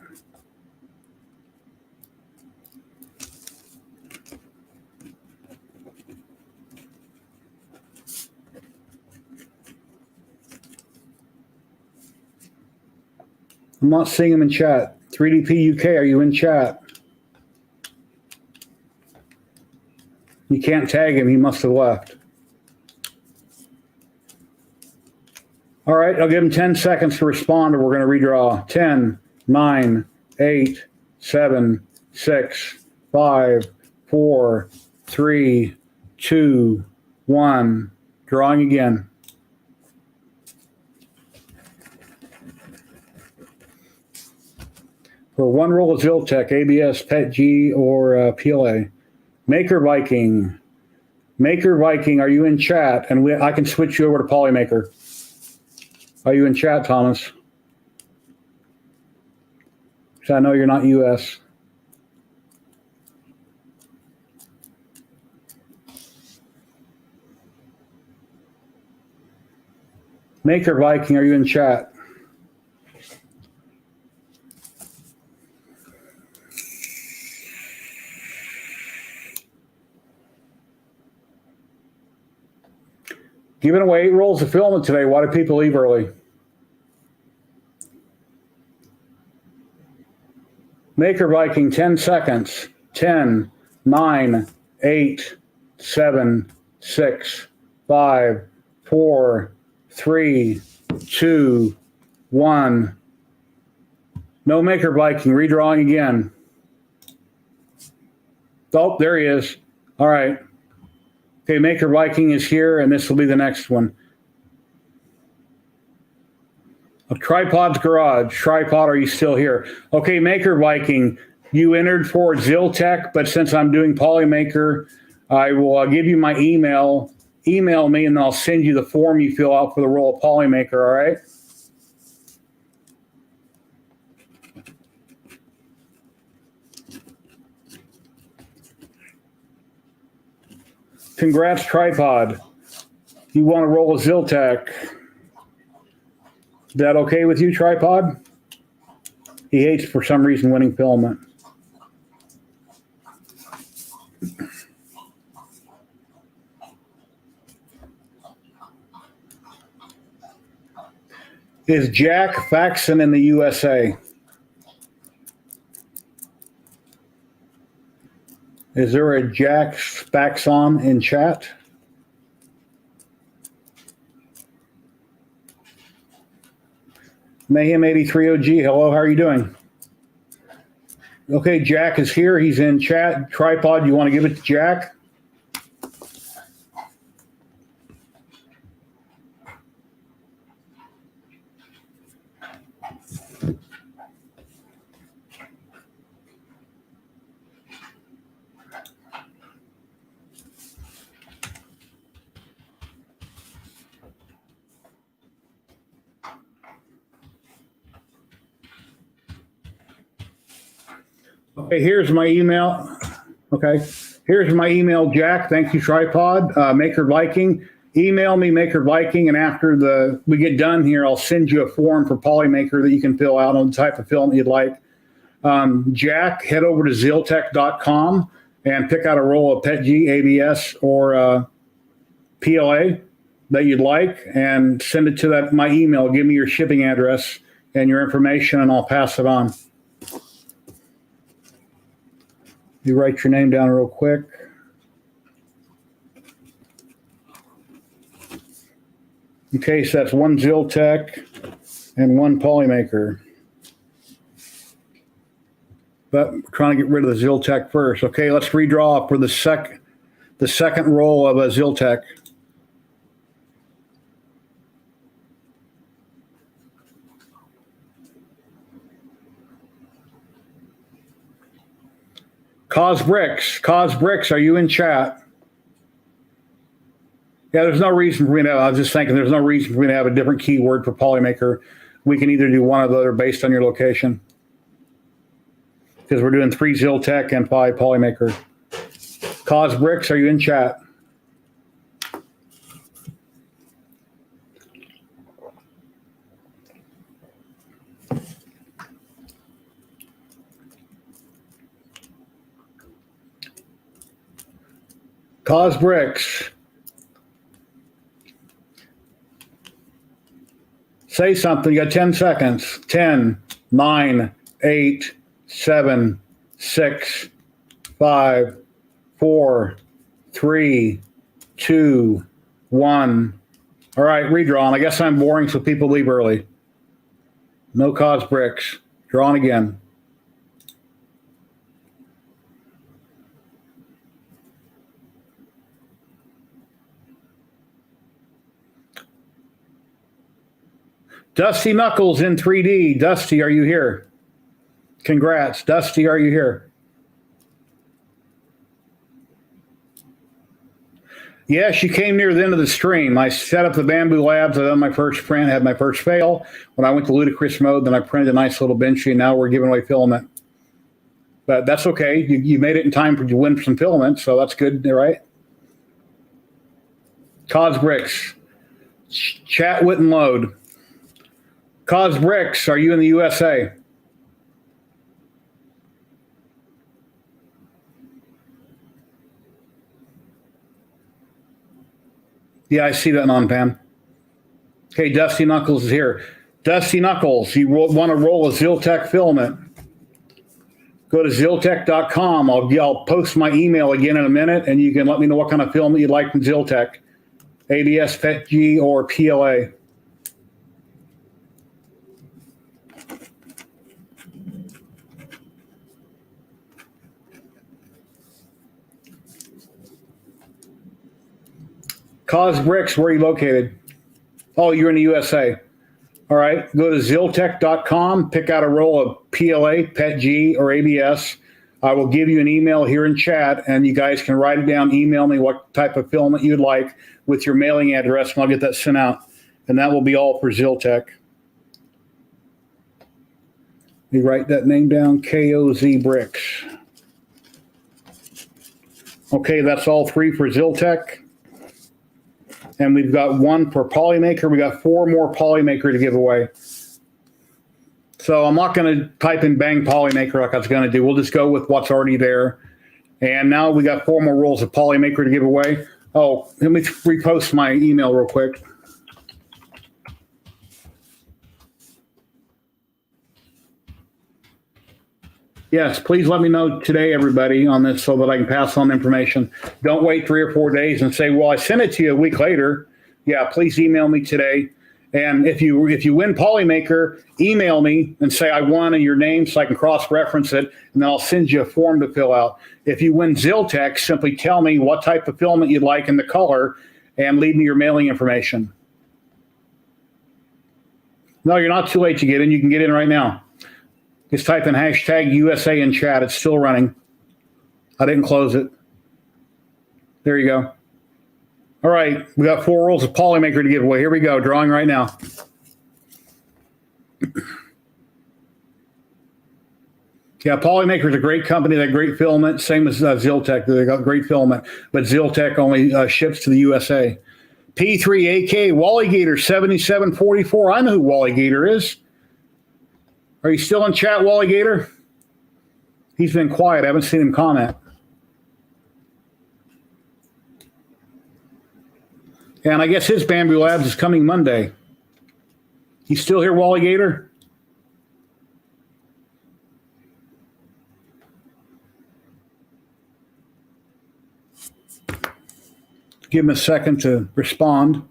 I'm not seeing him in chat. 3DP UK, are you in chat? You can't tag him. He must have left. All right, I'll give him 10 seconds to respond, or we're going to redraw. 10, 9, 8, 7, 6, 5, 4, 3, 2, 1. Drawing again. For 1 roll of Ziltech, ABS, PETG, or PLA. Maker Viking. Maker Viking, are you in chat? And I can switch you over to Polymaker. Are you in chat, Thomas? So I know you're not US. Maker Viking, are you in chat? Giving away 8 rolls of filament today. Why do people leave early? Maker Viking, 10 seconds. 10, 9, 8, 7, 6, 5, 4, 3, 2, 1. No Maker Viking. Redrawing again. Oh, there he is. All right. Okay, Maker Viking is here, and this will be the next one. A Tripod's Garage. Tripod, are you still here? Okay, Maker Viking, you entered for Ziltech, but since I'm doing Polymaker, I will give you my email. Email me, and I'll send you the form you fill out for the role of Polymaker, all right? Congrats, Tripod. You want to roll a Ziltech. Is that okay with you, Tripod? He hates, for some reason, winning filament. Is Jack Faxon in the USA? Is there a Jack Faxon in chat? Mayhem 83 OG, hello, how are you doing? Okay, Jack is here. He's in chat. Tripod, you want to give it to Jack? Okay, here's my email. Okay, here's my email, Jack. Thank you, Tripod. Maker Viking. Email me, Maker Viking, and after we get done here, I'll send you a form for Polymaker that you can fill out on the type of filament you'd like. Jack, head over to ziltech.com and pick out a roll of PETG, ABS, or PLA that you'd like, and send it to my email. Give me your shipping address and your information, and I'll pass it on. You write your name down real quick. Okay, so that's 1 Ziltech and 1 Polymaker. But we're trying to get rid of the Ziltech first. Okay, let's redraw for the second roll of a Ziltech. Cause Bricks, are you in chat? Yeah, there's no reason for me to have, I was just thinking there's no reason for me to have a different keyword for Polymaker. We can either do one or the other based on your location. Because we're doing 3 Ziltech and 5 Polymaker. Cause Bricks, are you in chat? Cause Bricks. Say something. You got 10 seconds. 10, 9, 8, 7, 6, 5, 4, 3, 2, 1. All right, redrawn. I guess I'm boring, so people leave early. No Cause Bricks. Drawn again. Dusty Knuckles in 3D. Dusty, are you here? Congrats. Dusty, are you here? Yeah, she came near the end of the stream. I set up the Bambu Labs. I done my first print, had my first fail. When I went to ludicrous mode, then I printed a nice little benchy, and now we're giving away filament. But that's okay. You made it in time for you to win some filament, so that's good, right? Cos Bricks. Chat wouldn't load. Cos Bricks, are you in the USA? Yeah, I see that on Pam. Okay, Dusty Knuckles is here. Dusty Knuckles, you want to roll a Ziltech filament. Go to ziltech.com. I'll post my email again in a minute, and you can let me know what kind of filament you'd like from Ziltech. ABS, PETG, or PLA. Cos Bricks, where are you located? Oh, you're in the USA. All right, go to ziltech.com, pick out a roll of PLA, PETG, or ABS. I will give you an email here in chat, and you guys can write it down, email me what type of filament you'd like with your mailing address, and I'll get that sent out. And that will be all for Ziltech. You write that name down, KOZ Bricks. Okay, that's all three for Ziltech. And we've got one for Polymaker. We got 4 more Polymaker to give away. So I'm not going to type in bang Polymaker like I was going to do. We'll just go with what's already there. And now we got 4 more rolls of Polymaker to give away. Oh, let me repost my email real quick. Yes, please let me know today, everybody, on this so that I can pass on information. Don't wait 3 or 4 days and say, well, I sent it to you a week later. Yeah, please email me today. And if you win Polymaker, email me and say I won and your name so I can cross-reference it, and then I'll send you a form to fill out. If you win Ziltech, simply tell me what type of filament you'd like and the color, and leave me your mailing information. No, you're not too late to get in. You can get in right now. Just type in hashtag USA in chat. It's still running. I didn't close it. There you go. All right, we got 4 rolls of Polymaker to give away. Here we go, drawing right now. Yeah, Polymaker is a great company. They got great filament, same as Ziltech. They got great filament, but Ziltech only ships to the USA. P3AK, Wally Gator 7744. I know who Wally Gator is. Are you still in chat, Wally Gator? He's been quiet. I haven't seen him comment. And I guess his Bambu Labs is coming Monday. You still here, Wally Gator? Give him a second to respond.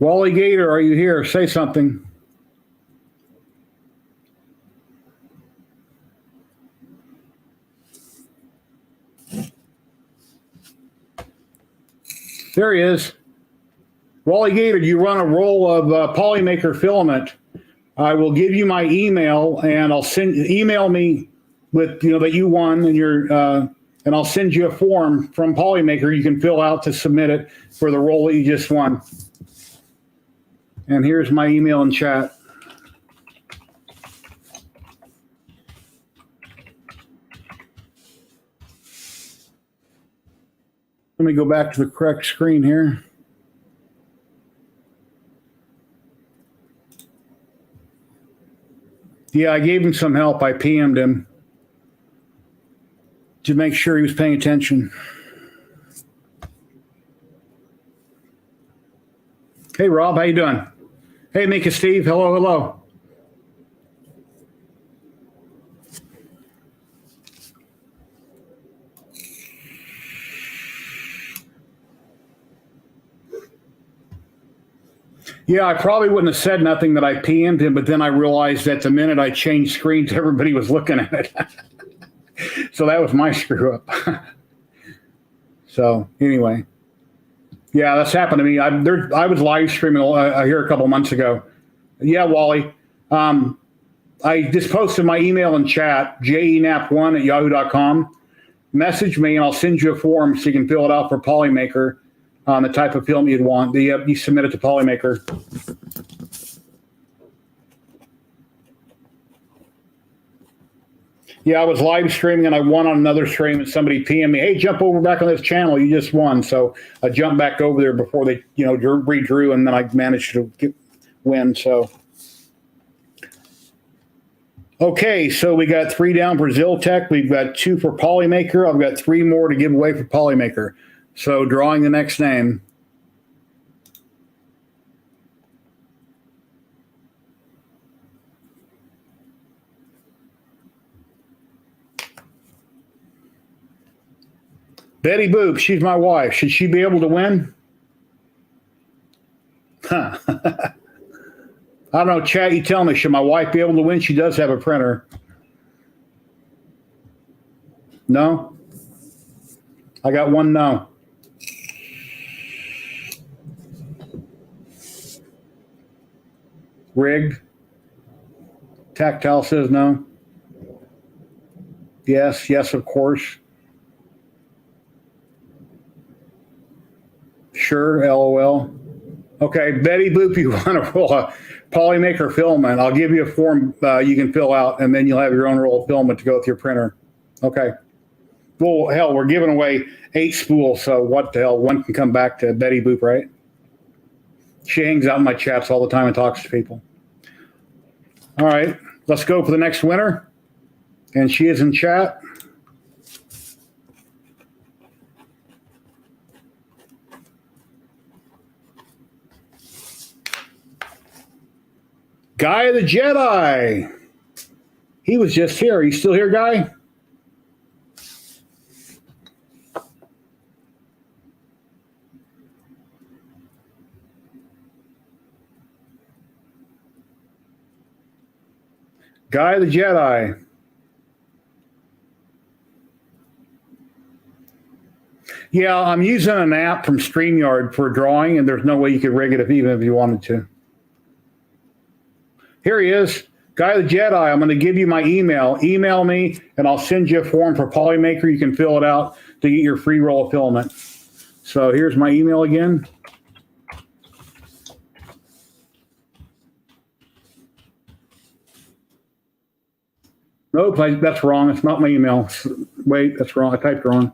Wally Gator, are you here? Say something. There he is. Wally Gator, you run a roll of Polymaker filament. I will give you my email, and I'll email me with that you won, and and I'll send you a form from Polymaker you can fill out to submit it for the roll that you just won. And here's my email in chat. Let me go back to the correct screen here. Yeah, I gave him some help. I PM'd him to make sure he was paying attention. Hey, Rob, how you doing? Hey, Mika Steve, hello, hello. Yeah, I probably wouldn't have said nothing that I PM'd him, but then I realized that the minute I changed screens, everybody was looking at it. So that was my screw up. So anyway, yeah, that's happened to me. I was live streaming here a couple months ago. Yeah, Wally. I just posted my email in chat, jenap1@yahoo.com. Message me and I'll send you a form so you can fill it out for Polymaker on the type of film you'd want. You submit it to Polymaker. Yeah, I was live streaming and I won on another stream and somebody PM'd me, hey, jump over back on this channel. You just won. So I jumped back over there before they, redrew, and then I managed to win. So, okay, so we got 3 down for Ziltech. We've got 2 for Polymaker. I've got 3 more to give away for Polymaker. So drawing the next name. Betty Boop, she's my wife. Should she be able to win? Huh. I don't know, chat, you tell me, should my wife be able to win? She does have a printer. No? I got 1 no. Rigged. Tactile says no. Yes, of course. Sure, LOL. Okay, Betty Boop, you want to roll a Polymaker filament? I'll give you a form you can fill out, and then you'll have your own roll of filament to go with your printer. Okay. Well, hell, we're giving away 8 spools, so what the hell? 1 can come back to Betty Boop, right? She hangs out in my chats all the time and talks to people. All right, let's go for the next winner. And she is in chat. Guy the Jedi. He was just here. Are you still here, Guy? Guy the Jedi. Yeah, I'm using an app from StreamYard for drawing, and there's no way you could rig it even if you wanted to. Here he is, Guy the Jedi. I'm going to give you my email. Email me, and I'll send you a form for Polymaker. You can fill it out to get your free roll of filament. So here's my email again. Nope, that's wrong. It's not my email. Wait, that's wrong. I typed wrong.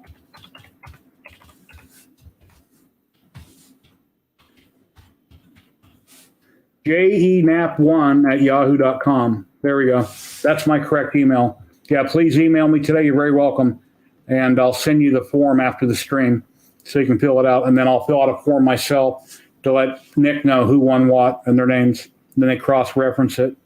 jenap1@yahoo.com. There we go. That's my correct email. Yeah, please email me today. You're very welcome. And I'll send you the form after the stream so you can fill it out. And then I'll fill out a form myself to let Nick know who won what and their names. And then they cross-reference it.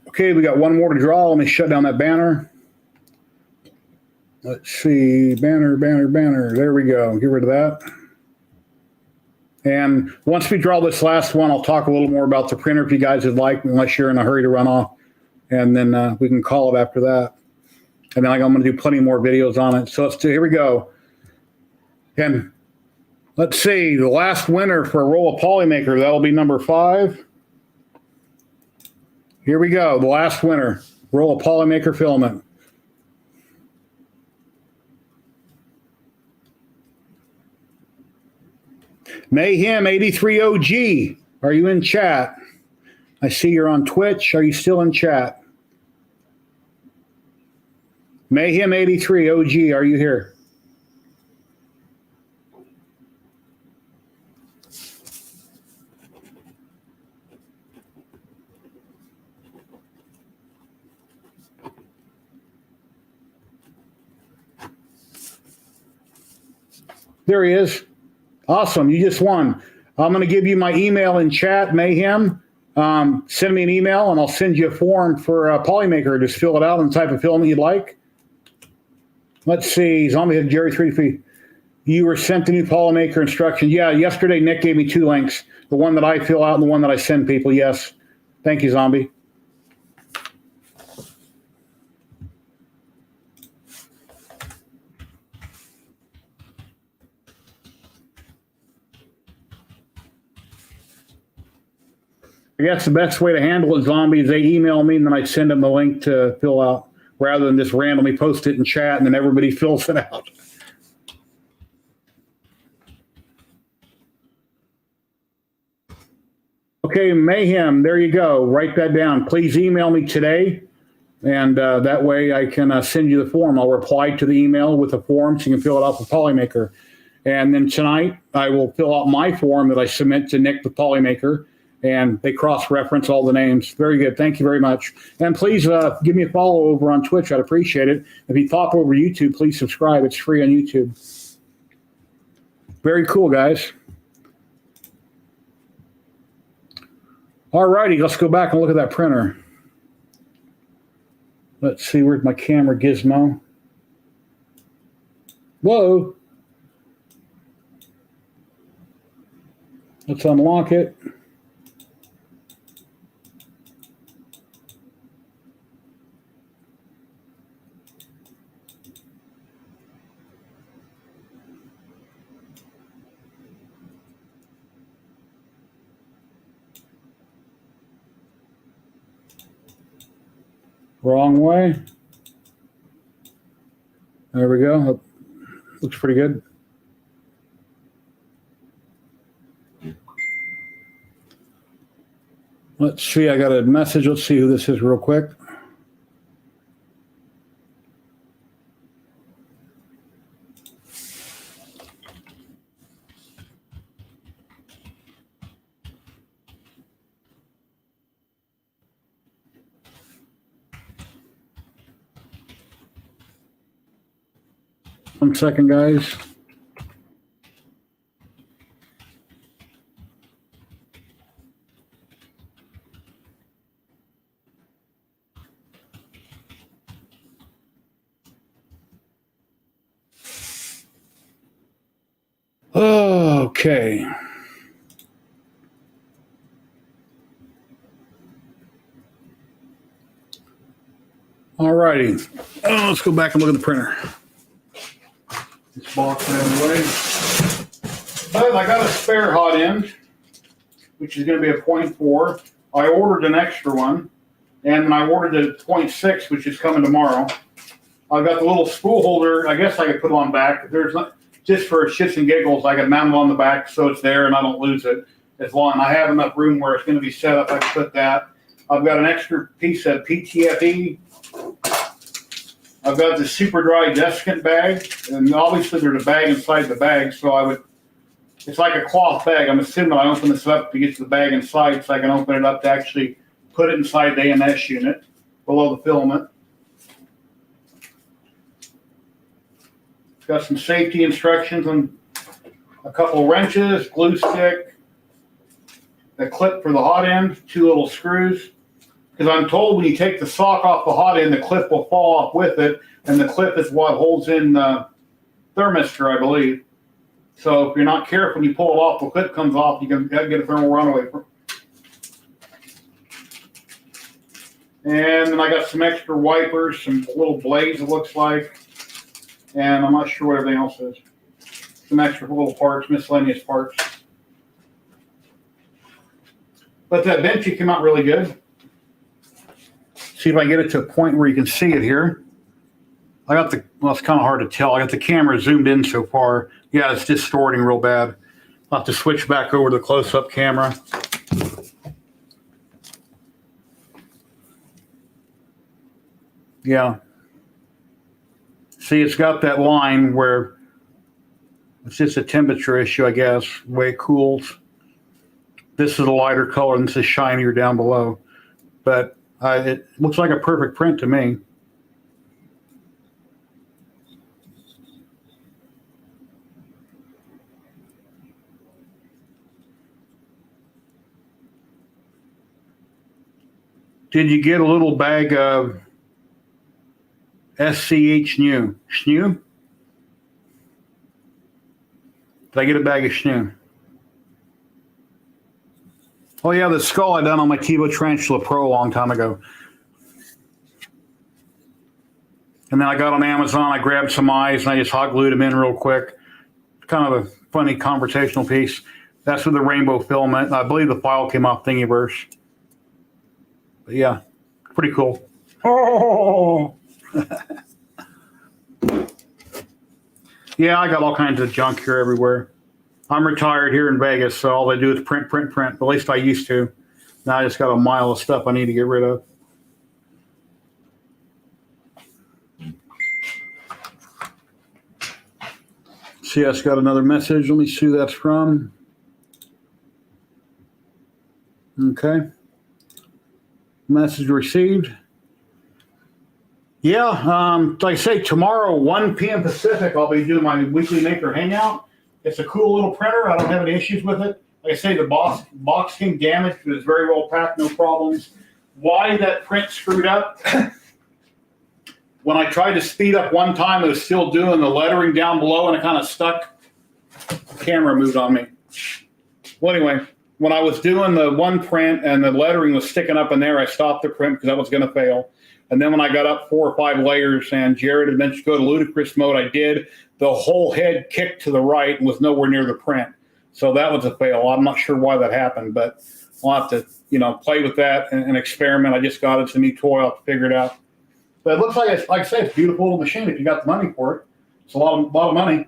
Okay, we got 1 more to draw. Let me shut down that banner. Let's see, banner. There we go. Get rid of that. And once we draw this last one, I'll talk a little more about the printer if you guys would like, unless you're in a hurry to run off. And then we can call it after that. And then I'm going to do plenty more videos on it. So let's do, here we go. And let's see, the last winner for a roll of Polymaker, that'll be number 5. Here we go, the last winner, roll of Polymaker filament. Mayhem 83 OG, are you in chat? I see you're on Twitch. Are you still in chat? Mayhem 83 OG, are you here? There he is. Awesome. You just won. I'm going to give you my email in chat, Mayhem. send me an email and I'll send you a form for a Polymaker. Just fill it out and the type of filament you'd like. Let's see. Zombie Head Jerry 3 You were sent the new Polymaker instruction. Yeah, yesterday Nick gave me 2 links. The one that I fill out and the one that I send people. Yes. Thank you, Zombie. I guess the best way to handle it, Zombie, is they email me and then I send them the link to fill out rather than just randomly post it in chat and then everybody fills it out. Okay, Mayhem, there you go. Write that down. Please email me today, and that way I can send you the form. I'll reply to the email with the form so you can fill it out for Polymaker. And then tonight I will fill out my form that I submit to Nick the Polymaker, and they cross-reference all the names. Very good. Thank you very much. And please give me a follow over on Twitch. I'd appreciate it. If you pop over YouTube, please subscribe. It's free on YouTube. Very cool, guys. All righty, let's go back and look at that printer. Let's see, where's my camera gizmo? Whoa. Let's unlock it. Wrong way. There we go. That looks pretty good. Let's see. I got a message. Let's see who this is real quick. One second, guys. Okay. All righty. Let's go back and look at the printer. This box out of the way. But I got a spare hot end, which is going to be a 0.4. I ordered an extra one, and then I ordered a 0.6, which is coming tomorrow. I've got the little spool holder. I guess I could put it on back. There's not, just for shits and giggles, I can mount it on the back so it's there and I don't lose it. As long as I have enough room where it's going to be set up, I can put that. I've got an extra piece of PTFE. I've got the super dry desiccant bag, and obviously there's a bag inside the bag, so it's like a cloth bag. I'm assuming I open this up to get to the bag inside so I can open it up to actually put it inside the AMS unit below the filament. Got some safety instructions on a couple of wrenches, glue stick, a clip for the hot end, 2 little screws. Because I'm told when you take the sock off the hot end, the clip will fall off with it, and the clip is what holds in the thermistor, I believe. So if you're not careful, when you pull it off, the clip comes off, you can get a thermal runaway. And then I got some extra wipers, some little blades, it looks like. And I'm not sure what everything else is. Some extra little parts, miscellaneous parts. But that Bambu came out really good. See if I can get it to a point where you can see it here. Well, it's kind of hard to tell. I got the camera zoomed in so far. Yeah, it's distorting real bad. I'll have to switch back over to the close-up camera. Yeah. See, it's got that line where it's just a temperature issue, I guess, the way it cools. This is a lighter color and this is shinier down below. But it looks like a perfect print to me. Did you get a little bag of SCH new? Schnoo? Did I get a bag of Schnoo? Oh yeah, the skull I done on my Tivo Tarantula Pro a long time ago. And then I got on Amazon, I grabbed some eyes and I just hot glued them in real quick. Kind of a funny conversational piece. That's with the rainbow filament. I believe the file came off Thingiverse. But yeah, pretty cool. Oh! Yeah, I got all kinds of junk here everywhere. I'm retired here in Vegas, so all I do is print. At least I used to. Now I just got a mile of stuff I need to get rid of. CS got another message. Let me see who that's from. Okay. Message received. Yeah, like I say, tomorrow, 1 p.m. Pacific, I'll be doing my weekly maker hangout. It's a cool little printer. I don't have any issues with it. Like I say, the box came damaged, but it's very well packed, no problems. Why that print screwed up? When I tried to speed up one time, it was still doing the lettering down below, and it kind of stuck. The camera moved on me. Well, anyway, when I was doing the one print and the lettering was sticking up in there, I stopped the print because that was going to fail. And then when I got up 4 or 5 layers and Jared had mentioned go to ludicrous mode, I did. The whole head kicked to the right and was nowhere near the print. So that was a fail. I'm not sure why that happened, but I'll have to, play with that and experiment. I just got it. It's a new toy. I'll have to figure it out. But it looks like I say, it's a beautiful little machine if you got the money for it. It's a lot of money.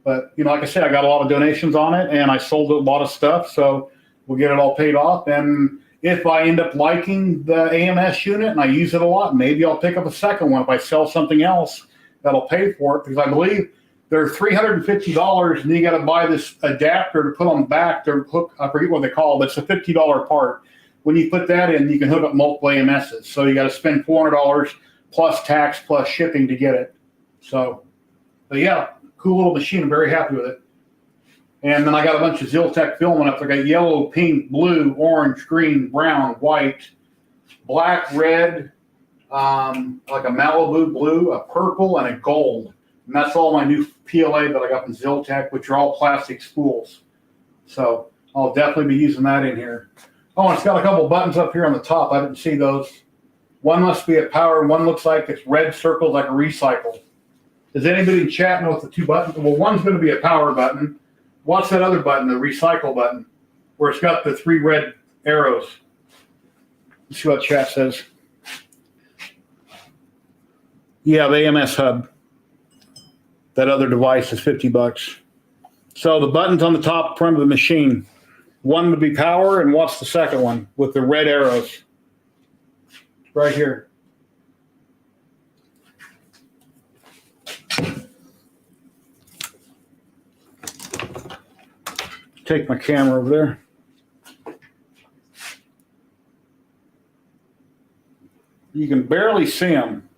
But, like I said, I got a lot of donations on it, and I sold a lot of stuff. So we'll get it all paid off. And if I end up liking the AMS unit and I use it a lot, maybe I'll pick up a second one if I sell something else that'll pay for it. Because I believe they're $350, and you got to buy this adapter to put on the back to hook. I forget what they call it, but it's a $50 part. When you put that in, you can hook up multiple AMSs. So you got to spend $400 plus tax plus shipping to get it. So, but yeah, cool little machine. I'm very happy with it. And then I got a bunch of Ziltech filament up there. I got yellow, pink, blue, orange, green, brown, white, black, red, like a Malibu blue, a purple, and a gold. And that's all my new PLA that I got from Ziltech, which are all plastic spools. So I'll definitely be using that in here. Oh, and it's got a couple buttons up here on the top. I didn't see those. One must be a power, and one looks like it's red circled like a recycle. Does anybody in chat know what the 2 buttons? Well, one's going to be a power button. What's that other button, the recycle button, where it's got the 3 red arrows? Let's see what chat says. Yeah, the AMS hub. That other device is $50. So the buttons on the top front of the machine. One would be power, and what's the second one with the red arrows? Right here. Take my camera over there. You can barely see them.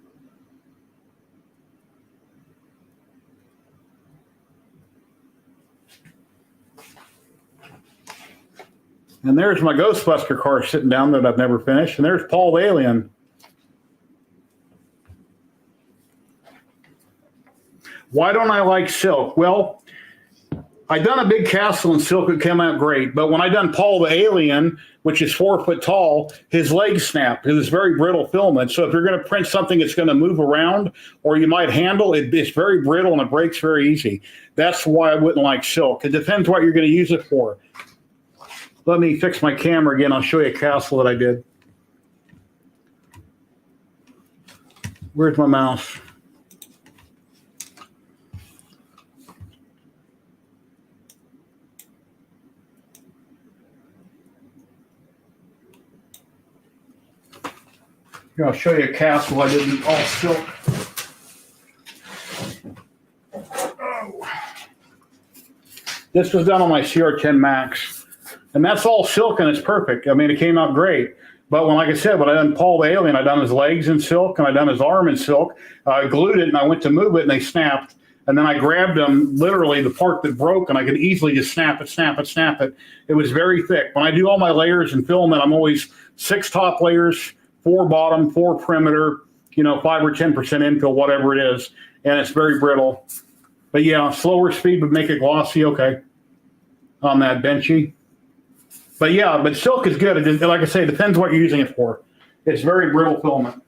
And there's my Ghostbuster car sitting down that I've never finished. And there's Paul the Alien. Why don't I like silk? Well, I done a big castle in silk. It came out great. But when I done Paul the Alien, which is 4 foot tall, his legs snap because it's very brittle filament. So if you're going to print something that's going to move around or you might handle it, it's very brittle and it breaks very easy. That's why I wouldn't like silk. It depends what you're going to use it for. Let me fix my camera again. I'll show you a castle that I did. Where's my mouse? Here, I'll show you a castle I did in all silk. Oh. This was done on my CR10 Max. And that's all silk, and it's perfect. I mean, it came out great. But like I said, when I done Paul the Alien, I done his legs in silk, and I done his arm in silk. I glued it, and I went to move it, and they snapped. And then I grabbed them, literally the part that broke, and I could easily just snap it, snap it, snap it. It was very thick. When I do all my layers and filament, I'm always 6 top layers, 4 bottom, 4 perimeter, 5 or 10% infill, whatever it is. And it's very brittle. But yeah, slower speed would make it glossy, okay, on that benchy. But yeah, but silk is good. It just, like I say, it depends what you're using it for. It's very brittle filament.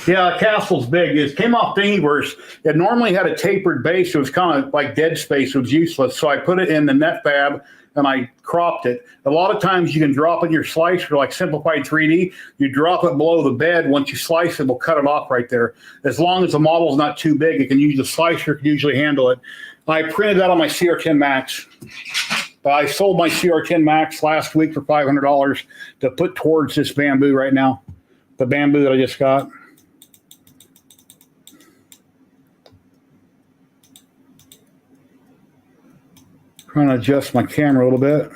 Yeah, Castle's big. It came off Thingiverse. It normally had a tapered base. It was kind of like dead space. It was useless. So I put it in the net fab and I cropped it. A lot of times you can drop it in your slicer, like Simplified 3D. You drop it below the bed. Once you slice it, we'll cut it off right there. As long as the model's not too big, it can use the slicer, can usually handle it. I printed that on my CR10 Max. I sold my CR10 Max last week for $500 to put towards this Bambu right now. The Bambu that I just got. Trying to adjust my camera a little bit.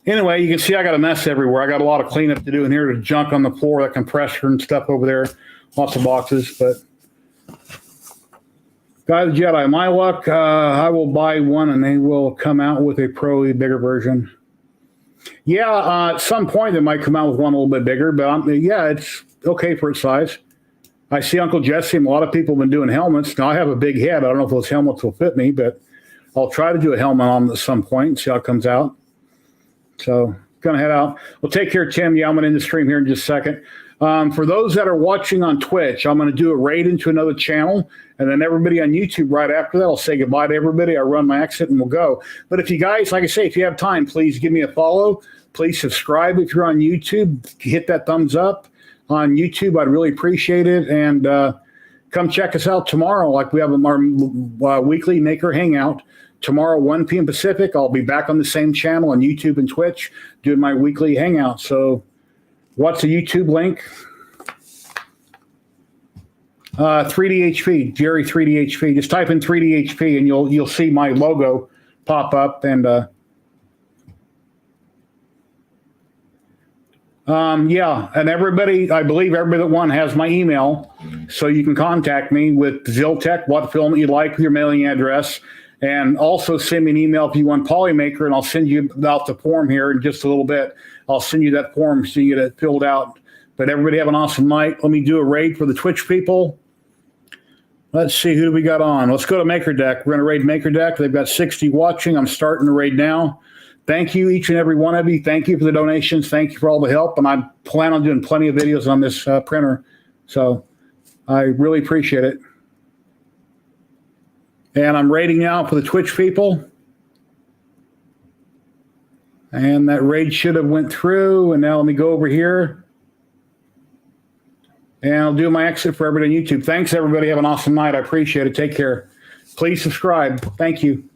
Anyway, you can see I got a mess everywhere. I got a lot of cleanup to do in here. There's junk on the floor, that compressor and stuff over there. Lots of boxes, but Guy the Jedi, my luck, I will buy one and they will come out with a probably bigger version. Yeah, at some point they might come out with one a little bit bigger, but yeah, it's okay for its size. I see Uncle Jesse and a lot of people have been doing helmets. Now I have a big head. I don't know if those helmets will fit me, but I'll try to do a helmet on at some point and see how it comes out. So, going to head out. Well, take care, Tim. Yeah, I'm going to end the stream here in just a second. For those that are watching on Twitch, I'm going to do a raid into another channel, and then everybody on YouTube right after that, I'll say goodbye to everybody. I run my exit, and we'll go. But if you guys, like I say, if you have time, please give me a follow. Please subscribe if you're on YouTube. Hit that thumbs up on YouTube. I'd really appreciate it. And come check us out tomorrow. Like we have our weekly Maker Hangout. Tomorrow, 1 p.m. Pacific, I'll be back on the same channel on YouTube and Twitch doing my weekly hangout. So what's the YouTube link? 3DHP, Jerry 3DHP. Just type in 3DHP and you'll see my logo pop up. And yeah, and everybody, I believe everybody that won has my email. So you can contact me with Ziltech, what filament you'd like with your mailing address. And also send me an email if you want Polymaker, and I'll send you out the form here in just a little bit. I'll send you that form so you get it filled out. But everybody have an awesome night. Let me do a raid for the Twitch people. Let's see, who do we got on? Let's go to MakerDeck. We're going to raid MakerDeck. They've got 60 watching. I'm starting the raid now. Thank you, each and every one of you. Thank you for the donations. Thank you for all the help. And I plan on doing plenty of videos on this printer. So I really appreciate it. And I'm raiding now for the Twitch people. And that raid should have went through. And now let me go over here. And I'll do my exit for everybody on YouTube. Thanks, everybody. Have an awesome night. I appreciate it. Take care. Please subscribe. Thank you.